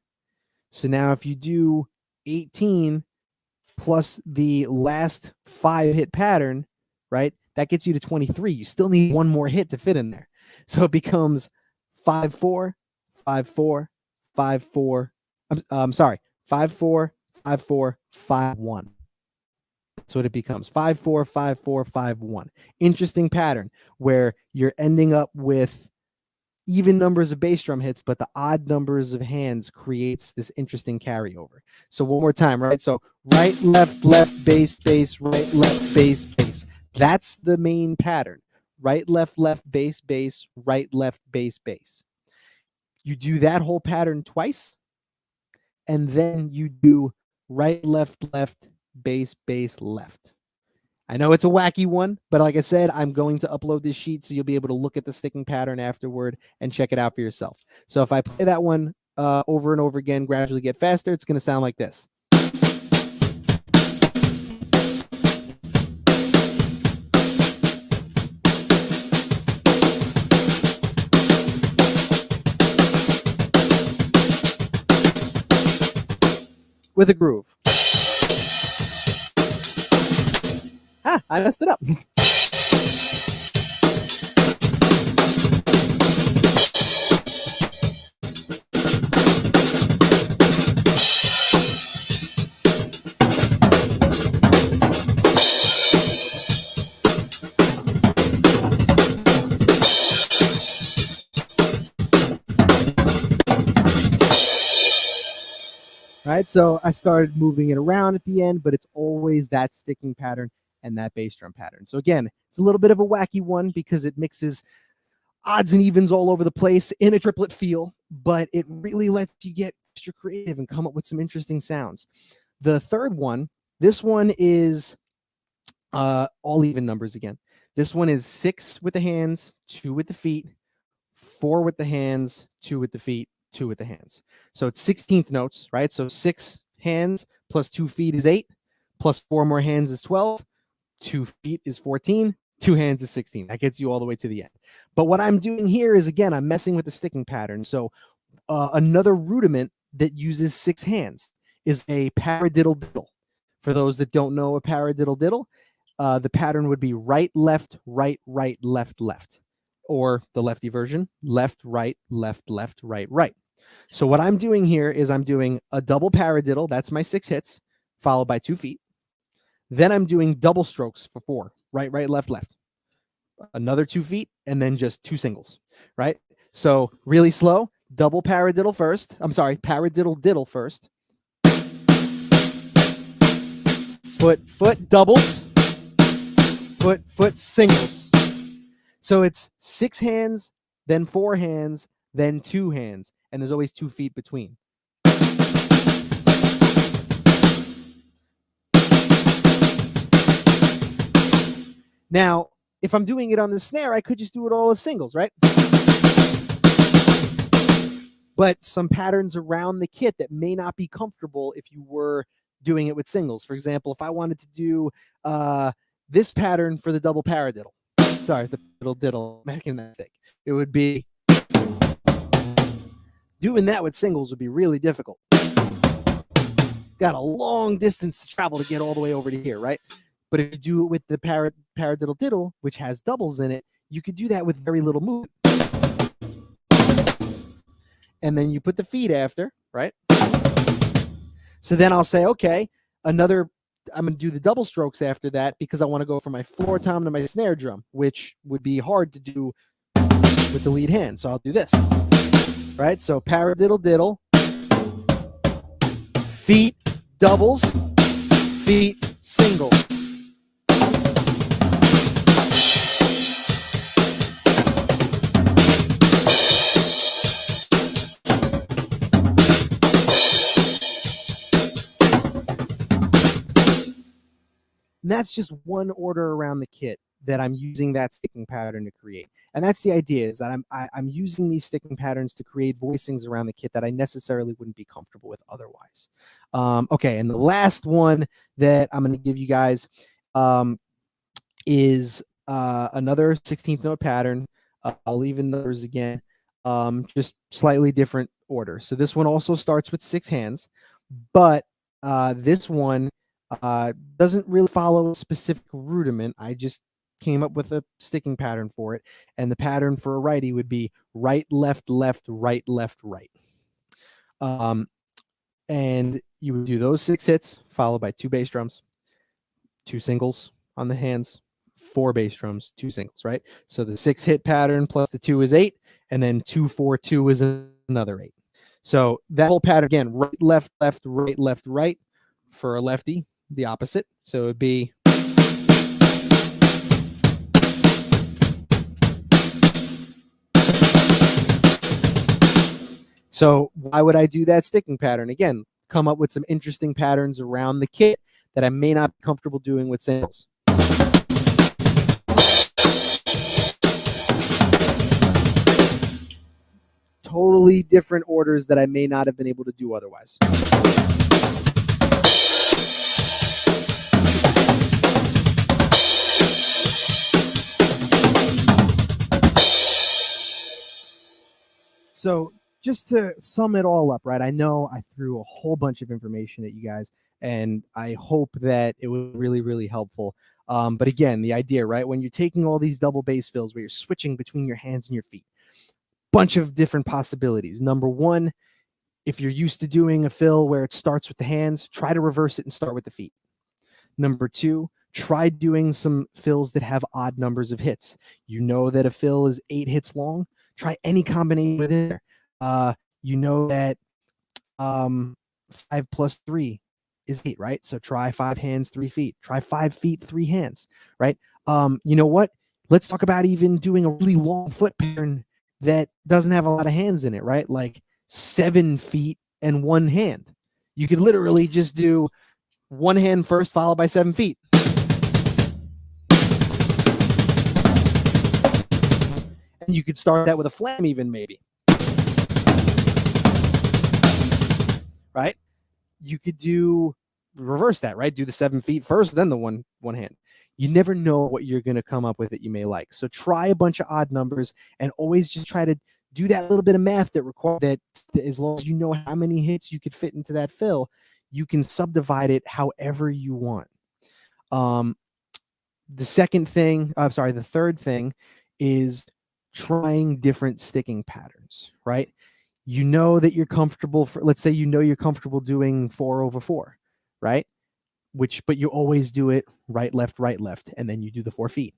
So now if you do 18 plus the last 5-hit pattern, right, that gets you to 23. You still need 1 more hit to fit in there. So it becomes 5, 4, 5, 4, 5, 4. I'm sorry, 5, 4, 5, 4, 5, 1. That's what it becomes. 5, 4, 5, 4, 5, 1. Interesting pattern where you're ending up with even numbers of bass drum hits, but the odd numbers of hands creates this interesting carryover. So one more time, right? So right, left, left, bass, bass, right, left, bass, bass. That's the main pattern. Right, left, left, bass, bass, right, left, bass, bass. You do that whole pattern twice, and then you do right, left, left, bass, bass, left. I know it's a wacky one, but like I said, I'm going to upload this sheet so you'll be able to look at the sticking pattern afterward and check it out for yourself. So if I play that one over and over again, gradually get faster, it's going to sound like this. With a groove. I messed it up. Right, so I started moving it around at the end, but it's always that sticking pattern and that bass drum pattern. So again, it's a little bit of a wacky one because it mixes odds and evens all over the place in a triplet feel, but it really lets you get extra creative and come up with some interesting sounds. The third one, this one is all even numbers again. This one is 6 with the hands, 2 with the feet, 4 with the hands, 2 with the feet, 2 with the hands. So it's 16th notes, right? So 6 hands plus 2 feet is 8, plus 4 more hands is 12, 2 feet is 14, 2 hands is 16. That gets you all the way to the end. But what I'm doing here is, again, I'm messing with the sticking pattern. So another rudiment that uses 6 hands is a Paradiddle Doodle. For those that don't know a Paradiddle Doodle, the pattern would be right, left, right, right, left, left. Or the lefty version, left, right, right, right. So what I'm doing here is I'm doing a double paradiddle. That's my 6 hits, followed by 2 feet. Then I'm doing double strokes for 4, right, right, left, left. Another 2 feet, and then just 2 singles, right? So really slow, double paradiddle first. I'm sorry, paradiddle diddle first. Foot, foot, doubles. Foot, foot, singles. So it's 6 hands, then 4 hands, then 2 hands, and there's always 2 feet between. Now, if I'm doing it on the snare, I could just do it all as singles, right? But some patterns around the kit that may not be comfortable if you were doing it with singles. For example, if I wanted to do this pattern for the double paradiddle, sorry, the diddle, making that mistake, it would be doing that with singles would be really difficult. Got a long distance to travel to get all the way over to here, right? But if you do it with the Paradiddle Diddle, which has doubles in it, you could do that with very little movement. And then you put the feet after, right? So then I'll say, okay, I'm going to do the double strokes after that because I want to go from my floor tom to my snare drum, which would be hard to do with the lead hand. So I'll do this, right? So Paradiddle Diddle, feet, doubles, feet, singles. And that's just one order around the kit that I'm using that sticking pattern to create. And that's the idea, is that I'm using these sticking patterns to create voicings around the kit that I necessarily wouldn't be comfortable with otherwise. Okay, and the last one that I'm going to give you guys is another 16th note pattern. I'll even numbers again, just slightly different order. So this one also starts with 6 hands, but this one doesn't really follow a specific rudiment. I just came up with a sticking pattern for it, and the pattern for a righty would be right, left, left, right, left, right. And you would do those 6 hits followed by 2 bass drums, 2 singles on the hands, 4 bass drums, 2 singles, right? So the 6 hit pattern plus the 2 is 8, and then 2, 4, 2 is another 8. So that whole pattern again, right, left, left, right, left, right. For a lefty, the opposite. So it would be so why would I do that sticking pattern? Again, come up with some interesting patterns around the kit that I may not be comfortable doing with singles. Totally different orders that I may not have been able to do otherwise. So just to sum it all up, right? I know I threw a whole bunch of information at you guys, and I hope that it was really, really helpful. But again, the idea, right? When you're taking all these double bass fills where you're switching between your hands and your feet, bunch of different possibilities. Number one, if you're used to doing a fill where it starts with the hands, try to reverse it and start with the feet. Number two, try doing some fills that have odd numbers of hits. You know that a fill is 8 hits long. Try any combination within there. You know that 5 plus 3 is 8, right? So try 5 hands, 3 feet. Try 5 feet, 3 hands, right? You know what? Let's talk about even doing a really long foot pattern that doesn't have a lot of hands in it, right? Like 7 feet and 1 hand. You could literally just do 1 hand first, followed by 7 feet. And you could start that with a flam even, maybe. Right? You could reverse that, right? Do the 7 feet first, then the one hand. You never know what you're going to come up with that you may like. So try a bunch of odd numbers and always just try to do that little bit of math that requires that as long as you know how many hits you could fit into that fill, you can subdivide it however you want. The third thing is trying different sticking patterns, right? You know that you're comfortable let's say you're comfortable doing 4/4, right? But you always do it right, left, and then you do the 4 feet.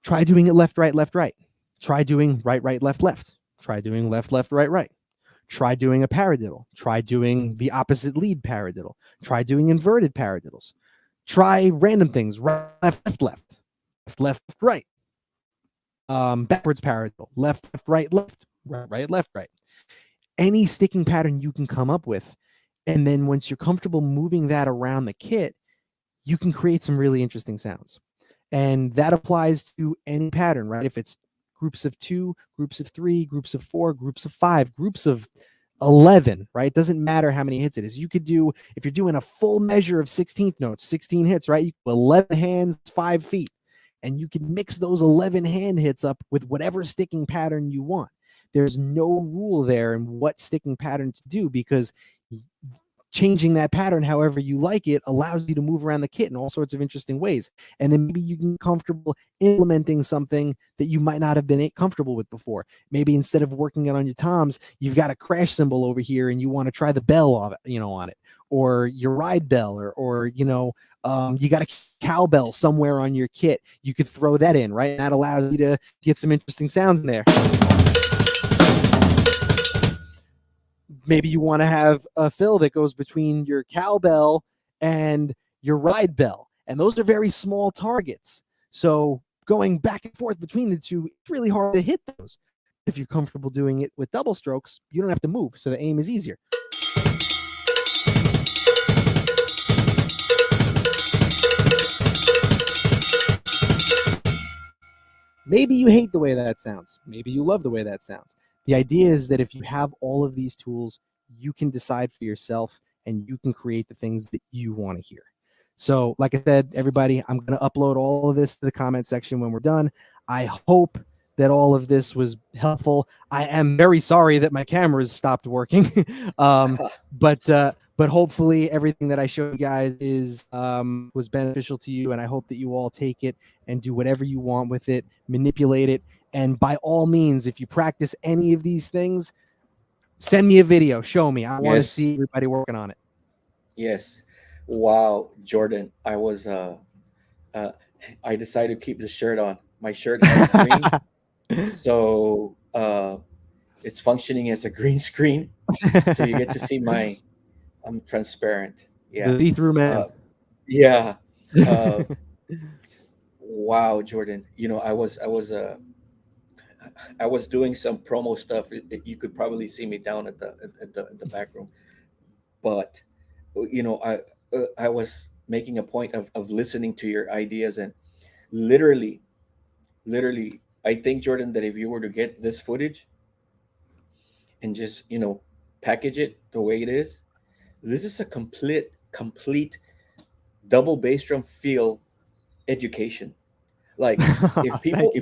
Try doing it left, right, left, right. Try doing right, right, left, left. Try doing left, left, right, right. Try doing a paradiddle. Try doing the opposite lead paradiddle. Try doing inverted paradiddles. Try random things, right, left, left, left, left, left, right. Backwards paradiddle, left, left, right, right, left, right. Any sticking pattern you can come up with. And then once you're comfortable moving that around the kit, you can create some really interesting sounds. And that applies to any pattern, right? If it's groups of 2, groups of 3, groups of 4, groups of 5, groups of 11, right? It doesn't matter how many hits it is. You could do, if you're doing a full measure of 16th notes, 16 hits, right? You 11 hands, 5 feet. And you can mix those 11 hand hits up with whatever sticking pattern you want. There's no rule there in what sticking pattern to do, because changing that pattern however you like it allows you to move around the kit in all sorts of interesting ways. And then maybe you can be comfortable implementing something that you might not have been comfortable with before. Maybe instead of working it on your toms, you've got a crash cymbal over here and you want to try the bell on it, or your ride bell, or you got a cowbell somewhere on your kit. You could throw that in, right? And that allows you to get some interesting sounds in there. Maybe you want to have a fill that goes between your cowbell and your ride bell. And those are very small targets. So going back and forth between the two, it's really hard to hit those. If you're comfortable doing it with double strokes, you don't have to move. So the aim is easier. Maybe you hate the way that sounds. Maybe you love the way that sounds. The idea is that if you have all of these tools, you can decide for yourself and you can create the things that you want to hear. So like I said, everybody, I'm going to upload all of this to the comment section when we're done. I hope that all of this was helpful. I am very sorry that my cameras stopped working. But hopefully everything that I showed you guys was beneficial to you. And I hope that you all take it and do whatever you want with it, manipulate it. And by all means, if you practice any of these things, send me a video. Show me. I want to see everybody working on it. Yes. Wow, Jordan. I was I decided to keep the shirt on. My shirt has green. So it's functioning as a green screen. So you get to see I'm transparent. Yeah. The see-through man. Yeah. Wow, Jordan. I was doing some promo stuff. You could probably see me down at the back room, but I was making a point of listening to your ideas, and literally, I think, Jordan, that if you were to get this footage and just package it the way it is, this is a complete double bass drum feel education. Like if people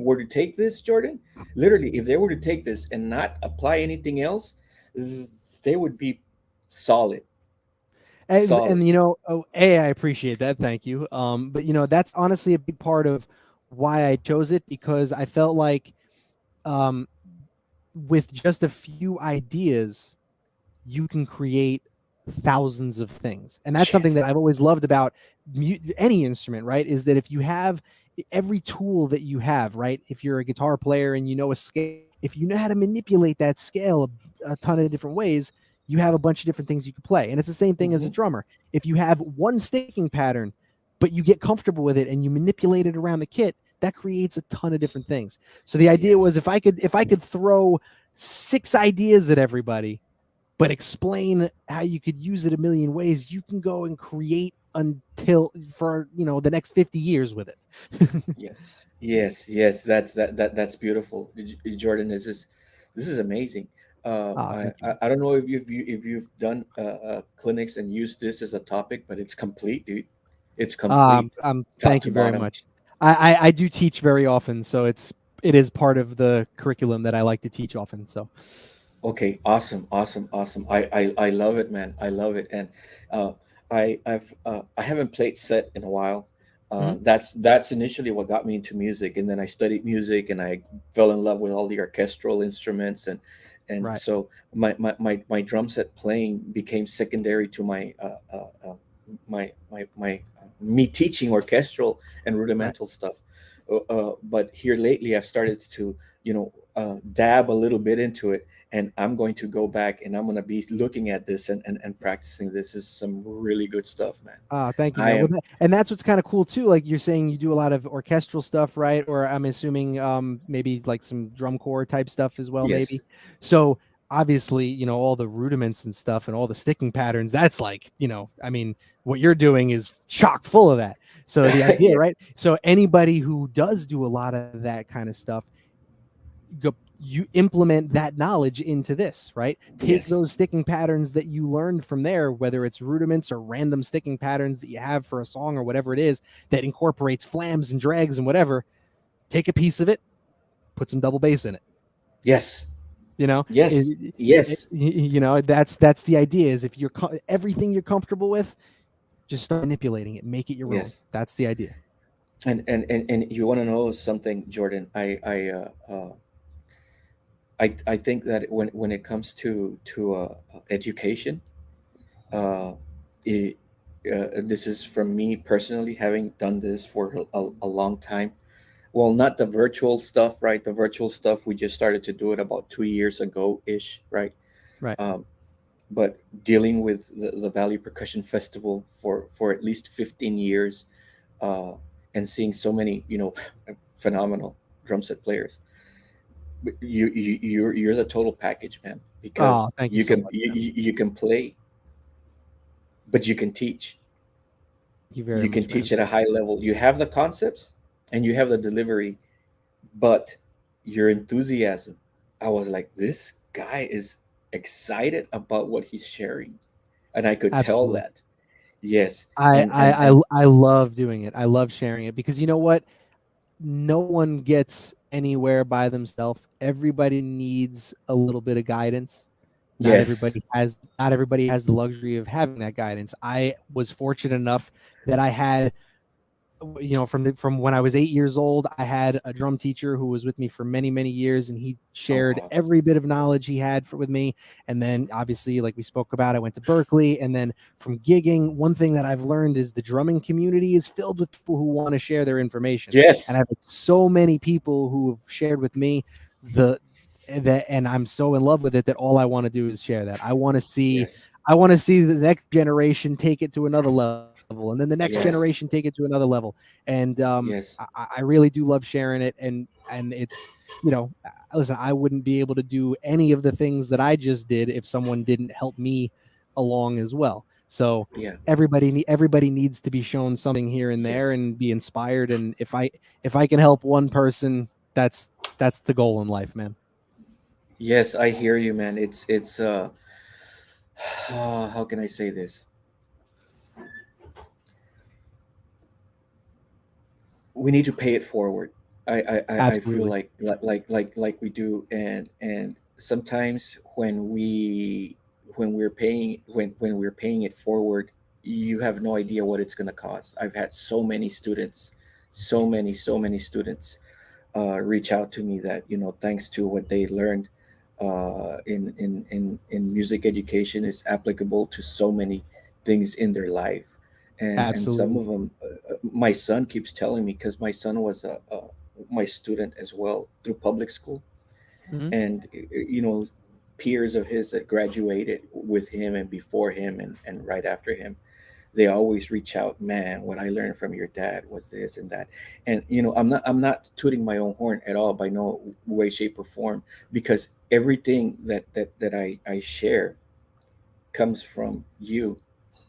were to take this, Jordan, literally, if they were to take this and not apply anything else, they would be solid. And I appreciate that. Thank you. But that's honestly a big part of why I chose it, because I felt like with just a few ideas, you can create thousands of things. And that's something that I've always loved about any instrument, right? Is that if you have every tool that you have, right? If you're a guitar player and you know a scale, if you know how to manipulate that scale a ton of different ways, you have a bunch of different things you can play. And it's the same thing as a drummer. If you have one sticking pattern, but you get comfortable with it and you manipulate it around the kit, that creates a ton of different things. So the idea was if I could throw 6 ideas at everybody, but explain how you could use it a million ways, you can go and create until for the next 50 years with it. Yes. That's beautiful, Jordan. This is amazing. Thank you. I don't know if you've done clinics and used this as a topic, but it's complete, dude. It's complete, top Thank to you very bottom. much. I do teach very often, so it is part of the curriculum that I like to teach often. So Okay, awesome. I love it, man. I love it, and uh, I haven't played set in a while. Mhm. That's initially what got me into music, and then I studied music, and I fell in love with all the orchestral instruments, and Right. so my drum set playing became secondary to my me teaching orchestral and Right. rudimental stuff. But here lately, I've started to dab a little bit into it, and I'm going to go back and I'm going to be looking at this and practicing. This is some really good stuff, man. Thank you, I man. Well, am. and that's what's kind of cool too. Like you're saying, you do a lot of orchestral stuff, right? Or I'm assuming, maybe like some drum corps type stuff as well, Yes. maybe. So obviously, all the rudiments and stuff and all the sticking patterns. That's like, I mean, what you're doing is chock full of that. So the idea, Yes. right? So anybody who does do a lot of that kind of stuff, you implement that knowledge into this, right? Take Yes. those sticking patterns that you learned from there, whether it's rudiments or random sticking patterns that you have for a song or whatever it is that incorporates flams and drags and whatever. Take a piece of it, put some double bass in it. Yes. You know, Yes. Yes. that's the idea. Is if everything you're comfortable with, just start manipulating it, make it your own. Yes. That's the idea. And you want to know something, Jordan? I think that when it comes to education, uh, it, this is from me personally, having done this for a long time. Well, not the virtual stuff, right? The virtual stuff, we just started to do it about 2 years ago ish, right? Right. Um, but dealing with the Valley Percussion Festival for at least 15 years, uh, and seeing so many, phenomenal drum set players, you're the total package, man. Because Thank you so much, man. you can play, but you can teach. Thank you very You can much, man. teach at a high level. You have the concepts and you have the delivery, but your enthusiasm. I was like, this guy is excited about what he's sharing, and I could tell Absolutely. that. Yes, I, and I I I love doing it. I love sharing it because you know what? No one gets anywhere by themselves. Everybody needs a little bit of guidance. yes, Not everybody has the luxury of having that guidance. I was fortunate enough that I had, from when I was 8 years old, I had a drum teacher who was with me for many, many years, and he oh shared wow, every bit of knowledge he had with me. And then, obviously, like we spoke about, I went to Berkeley, and then from gigging, one thing that I've learned is the drumming community is filled with people who want to share their information. And yes, I've had so many people who have shared with me the that, and I'm so in love with it that all I want to do is share that. yes, I want to see the next generation take it to another level, and then the next yes, generation take it to another level. And yes, I really do love sharing it. And it's, listen, I wouldn't be able to do any of the things that I just did if someone didn't help me along as well. So yeah, everybody needs to be shown something here and there yes, and be inspired. And if I can help one person, that's the goal in life, man. yes. I hear you, man. It's how can I say this? We need to pay it forward. I feel Absolutely. like we do, and sometimes when we're paying it forward, you have no idea what it's going to cost. I've had so many students, so many students, reach out to me that, thanks to what they learned, in music education, is applicable to so many things in their life, and some Absolutely. of them, my son keeps telling me, because my son was my student as well through public school, Mhm. and peers of his that graduated with him and before him and right after him, they always reach out. Man, what I learned from your dad was this and that. And I'm not tooting my own horn at all, by no way, shape, or form, because everything that I share comes from you,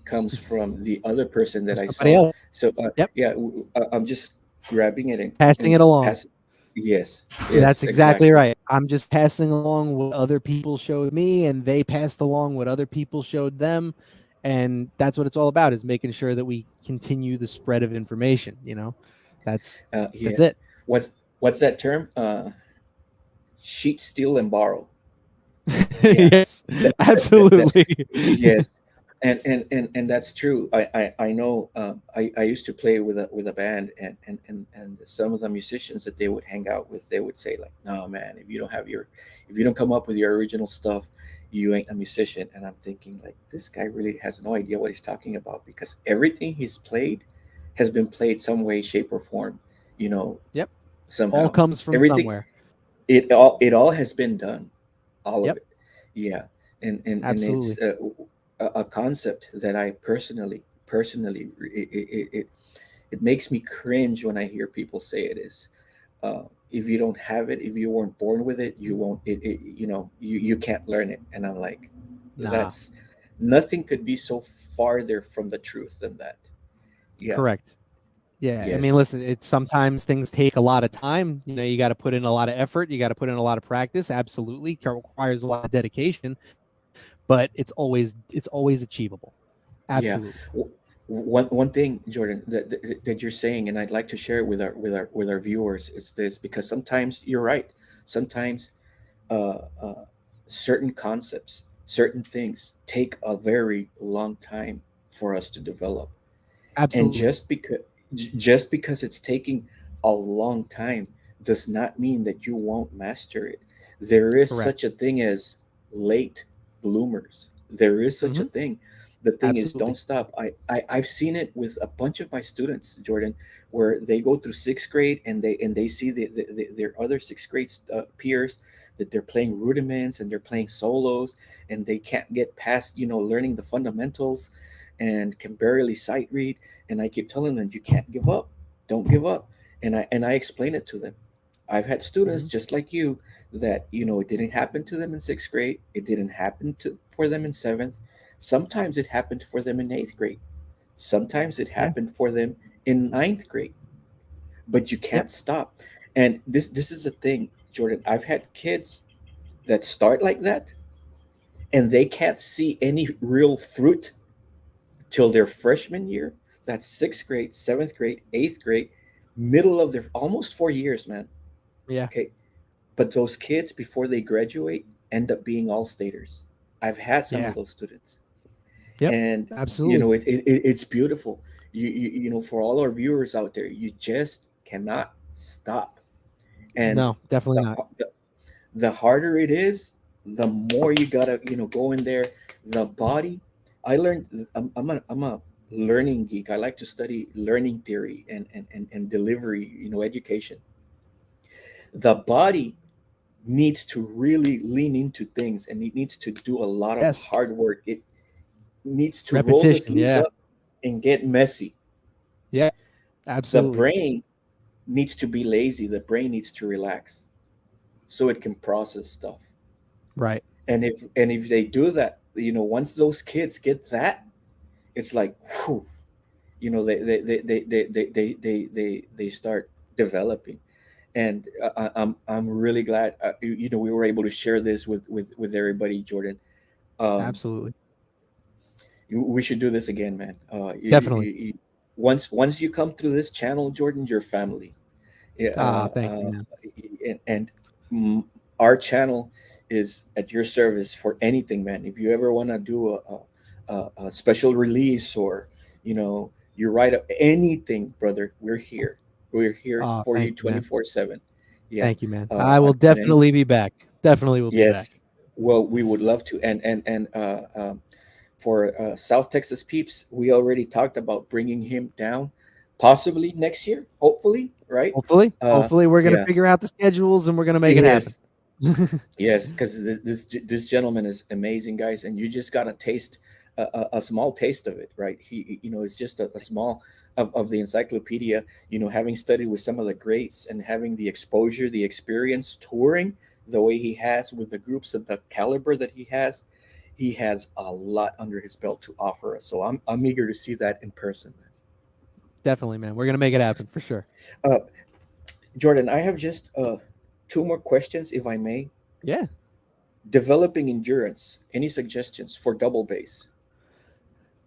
comes from the other person Or that I somebody saw. else. So Yep. yeah, I'm just grabbing it Passing and it along. pass. Yes, That's yes, exactly exactly. right. I'm just passing along what other people showed me, and they passed along what other people showed them. And that's what it's all about, is making sure that we continue the spread of information. That's Yes. it. What's that term? Sheet, steal, and borrow. Yeah. Yes, That absolutely. yes. And that's true. I know. I used to play with a band, and some of the musicians that they would hang out with, they would say like, "No, man, if you don't come up with your original stuff, you ain't a musician." And I'm thinking like, this guy really has no idea what he's talking about, because everything he's played has been played some way, shape, or form. You know, Yep. All somehow comes from everything, somewhere. it all has been done, all of Yep. it. Yeah. And it's Absolutely. a concept that I personally it makes me cringe when I hear people say it is, if you don't have it, if you weren't born with it, you won't you can't learn it. And I'm like, Nah. that's nothing could be so farther from the truth than that. Yeah. Correct. Yeah, I mean, Yes. listen, it's sometimes things take a lot of time. You got to put in a lot of effort. You got to put in a lot of practice. Absolutely, requires a lot of dedication, but it's always achievable. Yeah. Absolutely. One thing, Jordan, that you're saying, and I'd like to share it with our viewers, is this, because sometimes you're right. Sometimes uh, uh, certain concepts, certain things take a very long time for us to develop, and Absolutely. just because it's taking a long time does not mean that you won't master it. There is Correct. such a thing as late bloomers. There is such a Hmm. thing. The thing is, don't Absolutely. stop. I've seen it with a bunch of my students, Jordan, where they go through sixth grade, and they see their other sixth grade peers, that they're playing rudiments and they're playing solos, and they can't get past learning the fundamentals, and can barely sight read. And I keep telling them, you can't give up. Don't give up. And I explain it to them. I've had students Hmm. just like you that it didn't happen to them in sixth grade. It didn't happen for them in seventh. Sometimes it happened for them in eighth grade. Sometimes it Yeah. happened for them in ninth grade. But you Yep. can't stop. And this is the thing, Jordan. I've had kids that start like that, and they can't see any real fruit till their freshman year. That's sixth grade, seventh grade, eighth grade, middle of their almost 4 years, man. Yeah. Okay. But those kids, before they graduate, end up being all staters. I've had some of Yeah. those students. Yep. And Absolutely. it's beautiful. For all our viewers out there, you just cannot stop. And No, definitely the, not. the, the harder it is, the more you gotta go in there. The body, I learned. I'm a learning geek. I like to study learning theory and delivery, education. The body needs to really lean into things, and it needs to do a lot of Yes. hard work. It needs to roll the Repetition. sleeves Yeah. up and get messy. Yeah. The Absolutely. brain needs to be lazy. The brain needs to relax so it can process stuff. Right. And if they do that, once those kids get that, it's like, whew, they start developing. And I'm really glad, we were able to share this with everybody, Jordan. um Absolutely. we should do this again, man. Definitely. Once you come through this channel, Jordan, your family. Yeah. Thank you, man. And mm, our channel is at your service for anything, man. If you ever want to do a special release, or you write up anything, brother, we're here for you Thank you, man. 24/7. Yeah. Thank you, man. I will On any definitely be back. Definitely will be back. Yes. Well, we would love to. And for South Texas peeps, we already talked about bringing him down, possibly next year, hopefully, right? Hopefully, Uh, hopefully we're gonna yeah. figure out the schedules and we're gonna make it happen. Yes. Yes, because this gentleman is amazing, guys, and you just got a taste a small taste of it, right? It's just a small of the encyclopedia. Having studied with some of the greats and having the exposure, the experience, touring the way he has with the groups of the caliber that he has a lot under his belt to offer us. So I'm eager to see that in person. Definitely, man. We're gonna make it happen for sure. Uh, Jordan, I have just two more questions, if I may. Yeah. Developing endurance. Any suggestions for double bass?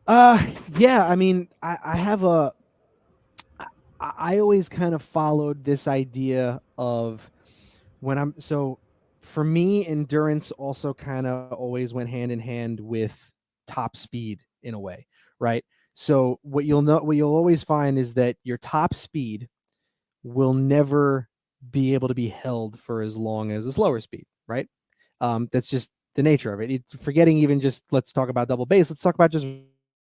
Yeah. I mean, I have a. I always kind of followed this idea of so for me, endurance also kind of always went hand in hand with top speed in a way, right? So what you'll always find is that your top speed will never be able to be held for as long as a slower speed, right? That's just the nature of it. Forgetting even just, let's talk about double bass. Let's talk about just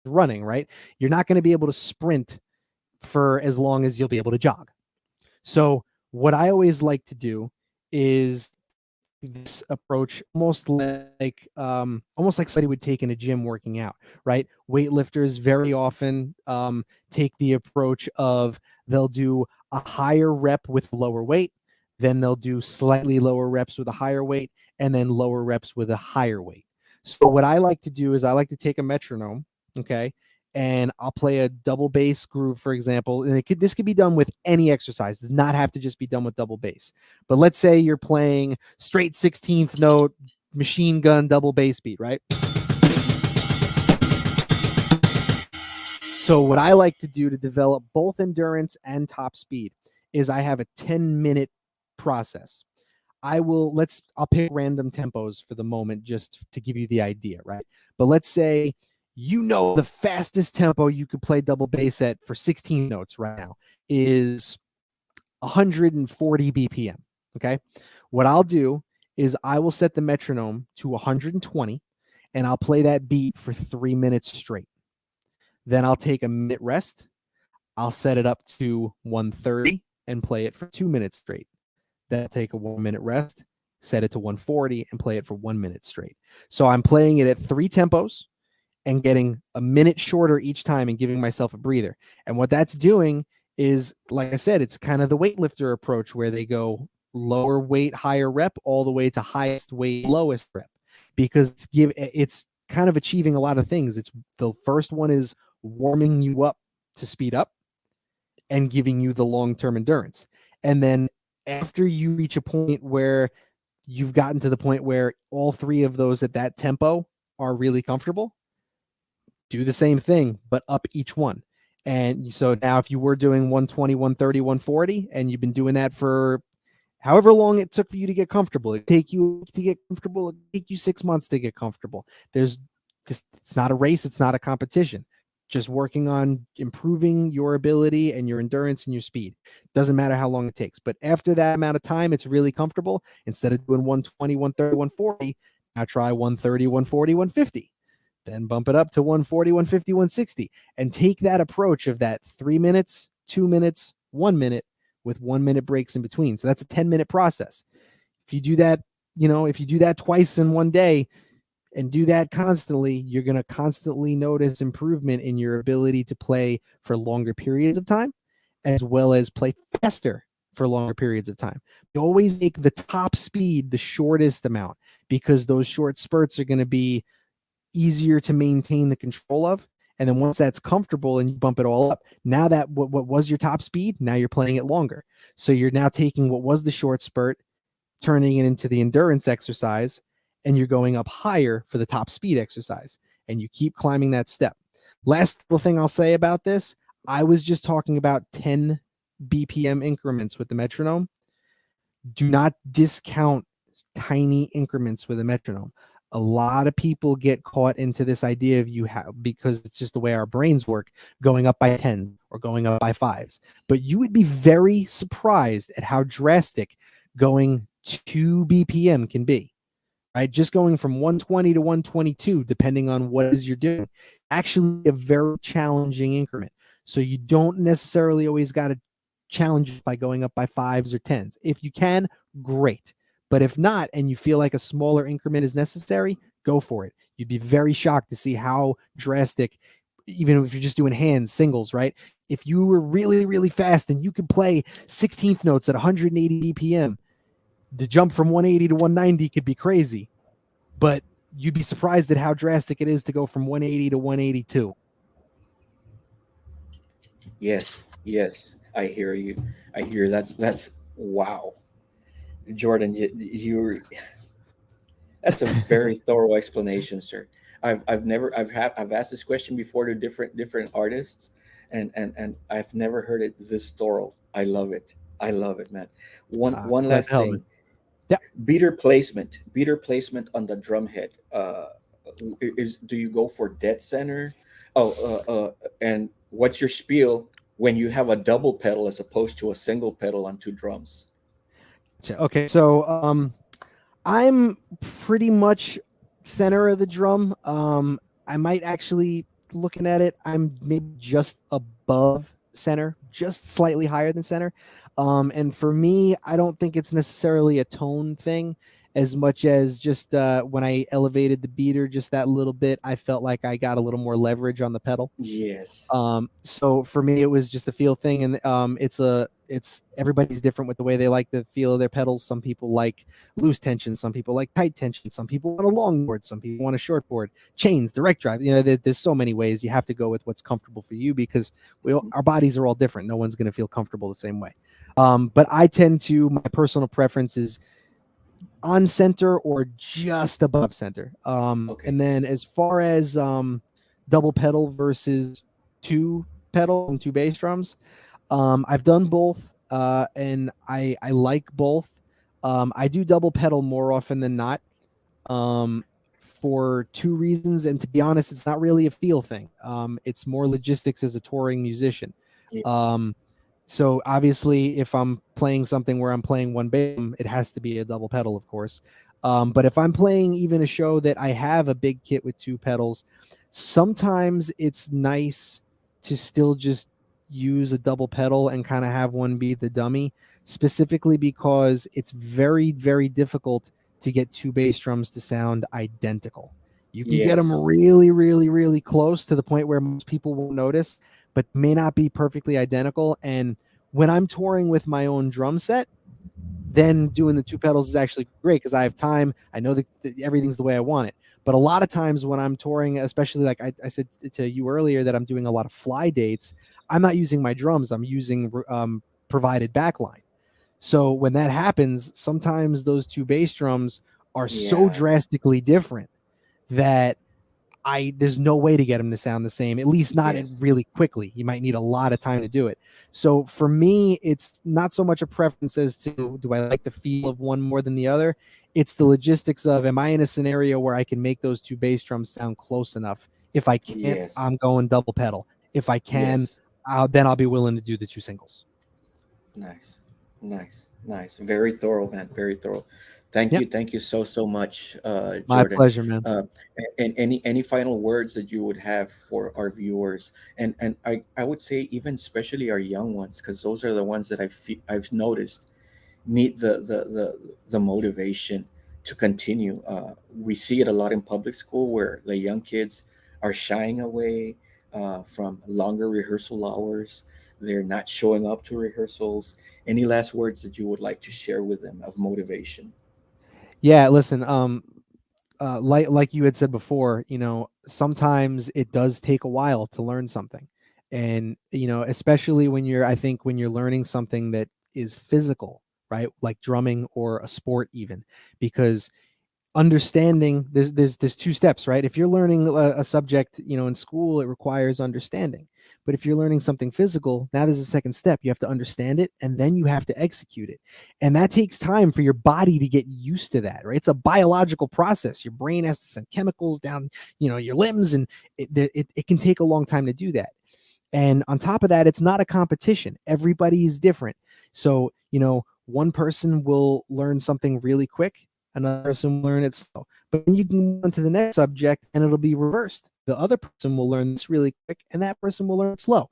running, right? You're not going to be able to sprint for as long as you'll be able to jog. So what I always like to do is this approach almost like somebody would take in a gym working out, right? Weightlifters very often take the approach of they'll do a higher rep with lower weight, then they'll do slightly lower reps with a higher weight, and then lower reps with a higher weight. So what I like to do is I like to take a metronome, okay, and I'll play a double bass groove, for example. And this could be done with any exercise. It does not have to just be done with double bass. But let's say you're playing straight 16th note machine gun double bass beat, right? So what I like to do to develop both endurance and top speed is I have a 10-minute process. I'll pick random tempos for the moment just to give you the idea, right? But let's say the fastest tempo you could play double bass at for 16 notes right now is 140 BPM, okay? What I'll do is I will set the metronome to 120, and I'll play that beat for 3 minutes straight. Then I'll take a minute rest. I'll set it up to 130 and play it for 2 minutes straight. Then I'll take a 1 minute rest, set it to 140, and play it for 1 minute straight. So I'm playing it at 3 tempos and getting a minute shorter each time and giving myself a breather. And what that's doing is, like I said, it's kind of the weightlifter approach where they go lower weight, higher rep, all the way to highest weight, lowest rep, because it's kind of achieving a lot of things. It's the first one is warming you up to speed up and giving you the long-term endurance. And then after you reach a point where you've gotten to the point where all three of those at that tempo are really comfortable, do the same thing, but up each one. And so now if you were doing 120, 130, 140, and you've been doing that for however long it took for you to get comfortable, it take you to get comfortable, it take you 6 months to get comfortable. It's not a race, it's not a competition. Just working on improving your ability and your endurance and your speed. Doesn't matter how long it takes. But after that amount of time, it's really comfortable. Instead of doing 120, 130, 140, now try 130, 140, 150. Then bump it up to 140, 150, 160. And take that approach of that 3 minutes, 2 minutes, 1 minute with 1 minute breaks in between. So that's a 10-minute process. If you do that, twice in one day, and do that constantly, you're going to constantly notice improvement in your ability to play for longer periods of time, as well as play faster for longer periods of time. You always make the top speed the shortest amount, because those short spurts are going to be easier to maintain the control of. And then once that's comfortable and you bump it all up, now that what was your top speed, now you're playing it longer. So you're now taking what was the short spurt, turning it into the endurance exercise, and you're going up higher for the top speed exercise, and you keep climbing that step. Last little thing I'll say about this, I was just talking about 10 BPM increments with the metronome. Do not discount tiny increments with a metronome. A lot of people get caught into this idea of because it's just the way our brains work, going up by 10 or going up by 5s. But you would be very surprised at how drastic going 2 BPM can be. Right? Just going from 120 to 122, depending on what it is you're doing, actually a very challenging increment. So you don't necessarily always got to challenge by going up by 5s or 10s. If you can, great. But if not, and you feel like a smaller increment is necessary, go for it. You'd be very shocked to see how drastic, even if you're just doing hands, singles, right? If you were really, really fast and you could play 16th notes at 180 BPM, the jump from 180 to 190 could be crazy, but you'd be surprised at how drastic it is to go from 180 to 182. Yes, yes, I hear you. I hear that's wow, Jordan. You're that's a very thorough explanation, sir. I've never I've asked this question before to different artists, and I've never heard it this thorough. I love it. I love it, man. One Glad to last help, man. thing. Yeah. Beater placement on the drum head. Is do you go for dead center? And what's your spiel when you have a double pedal as opposed to a single pedal on two drums? Okay, so I'm pretty much center of the drum. I might actually, looking at it, I'm maybe just above center, just slightly higher than center. And for me, I don't think it's necessarily a tone thing as much as just when I elevated the beater just that little bit, I felt like I got a little more leverage on the pedal. Yes. So for me, it was just a feel thing, and it's everybody's different with the way they like the feel of their pedals. Some people like loose tension, some people like tight tension, some people want a long board, some people want a short board, chains, direct drive. You know, there's so many ways. You have to go with what's comfortable for you because our bodies are all different. No one's going to feel comfortable the same way. But I tend to, my personal preference is on center or just above center. Okay. And then as far as double pedal versus two pedals and two bass drums, I've done both, and I like both. I do double pedal more often than not, for two reasons. And to be honest, it's not really a feel thing. It's more logistics as a touring musician. Yeah. So obviously, if I'm playing something where I'm playing one bass, it has to be a double pedal, of course. But if I'm playing even a show that I have a big kit with two pedals, sometimes it's nice to still just use a double pedal and kind of have one be the dummy, specifically because it's very, very difficult to get two bass drums to sound identical. You can get them Yes. really, really, really close to the point where most people won't notice, but may not be perfectly identical. And when I'm touring with my own drum set, then doing the two pedals is actually great because I have time. I know that everything's the way I want it. But a lot of times when I'm touring, especially like I said to you earlier that I'm doing a lot of fly dates, I'm not using my drums. I'm using provided backline. So when that happens, sometimes those two bass drums are so Yeah. drastically different that there's no way to get them to sound the same, at least not Yes. really quickly. You might need a lot of time to do it. So for me, it's not so much a preference as to do I like the feel of one more than the other. It's the logistics of, am I in a scenario where I can make those two bass drums sound close enough? If I can't, Yes. I'm going double pedal. If I can, Yes. then I'll be willing to do the two singles. Nice, nice. Very thorough, man. Very thorough. Thank Yep. you. Thank you so much, My Jordan. pleasure, man. And any final words that you would have for our viewers, and I would say even especially our young ones, because those are the ones that I've noticed need the motivation to continue. We see it a lot in public school where the young kids are shying away from longer rehearsal hours. They're not showing up to rehearsals. Any last words that you would like to share with them of motivation? Yeah, listen, like you had said before, sometimes it does take a while to learn something. And, especially I think when you're learning something that is physical, right? Like drumming or a sport even, because understanding there's two steps, right? If you're learning a subject, in school, it requires understanding. But if you're learning something physical, now there's a second step. You have to understand it and then you have to execute it. And that takes time for your body to get used to that, right? It's a biological process. Your brain has to send chemicals down, your limbs, and it can take a long time to do that. And on top of that, it's not a competition. Everybody is different. So, one person will learn something really quick, another person will learn it slow. But then you can move on to the next subject and it'll be reversed. The other person will learn this really quick and that person will learn it slow.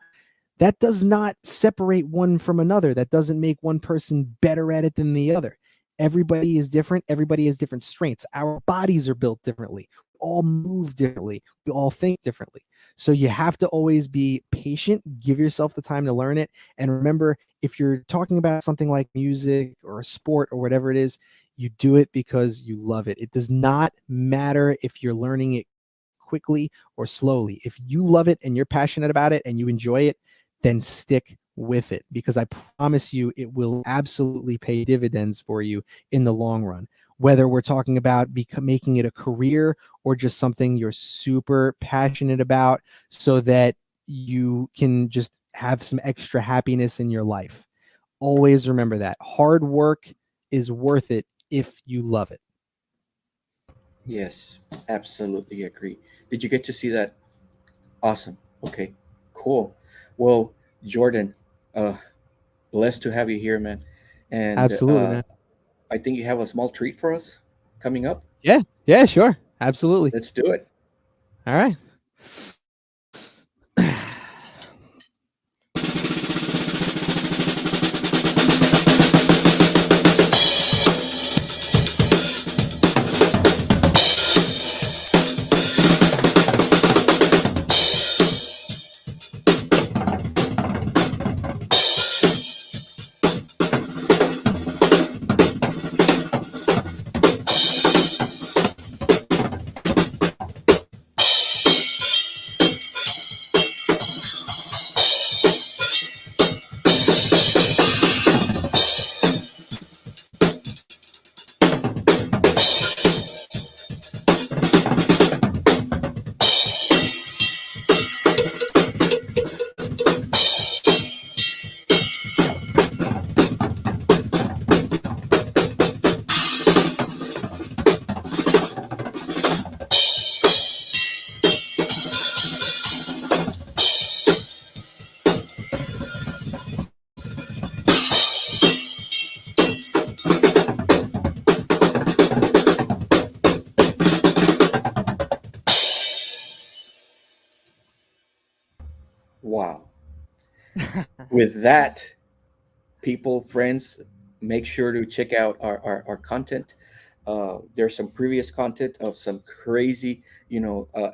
That does not separate one from another. That doesn't make one person better at it than the other. Everybody is different. Everybody has different strengths. Our bodies are built differently. all move differently. We all think differently. So you have to always be patient, give yourself the time to learn it. And remember, if you're talking about something like music or a sport or whatever it is, you do it because you love it. It does not matter if you're learning it quickly or slowly. If you love it and you're passionate about it and you enjoy it, then stick with it, because I promise you it will absolutely pay dividends for you in the long run. Whether we're talking about making it a career or just something you're super passionate about so that you can just have some extra happiness in your life. Always remember that hard work is worth it if you love it. Yes, absolutely agree. Did you get to see that? Awesome. Okay, cool. Well, Jordan, uh, blessed to have you here, man. And Absolutely, man. I think you have a small treat for us coming up. Yeah. Yeah, sure. Absolutely. Let's do it. All right. Wow. With that, people, friends, make sure to check out our content. There's some previous content of some crazy,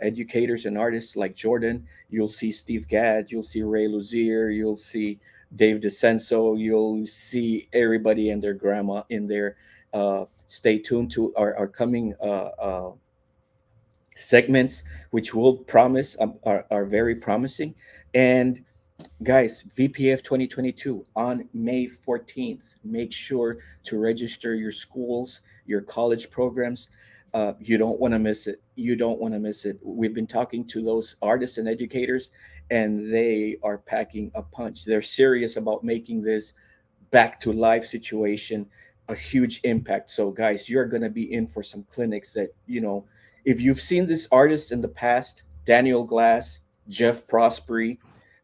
educators and artists like Jordan. You'll see Steve Gadd, you'll see Ray Luzier, you'll see Dave DeCenso, you'll see everybody and their grandma in there. Stay tuned to our coming segments, which will promise are very promising. And guys, VPF 2022 on May 14th. Make sure to register your schools, your college programs. You don't want to miss it. You don't want to miss it. We've been talking to those artists and educators, and they are packing a punch. They're serious about making this back to life situation a huge impact. So, guys, you're going to be in for some clinics that, if you've seen this artist in the past, Daniel Glass, Jeff Prosperi,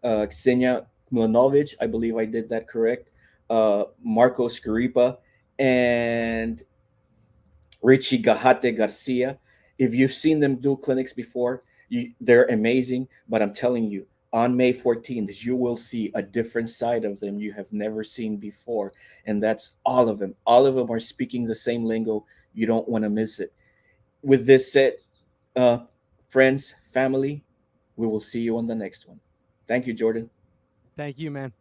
Ksenia Mlanovic, I believe I did that correct, Marco Scaripa, and Richie Gajate Garcia. If you've seen them do clinics before, they're amazing. But I'm telling you, on May 14th, you will see a different side of them you have never seen before. And that's all of them. All of them are speaking the same lingo. You don't want to miss it. With this said, friends, family, we will see you on the next one. Thank you, Jordan. Thank you, man.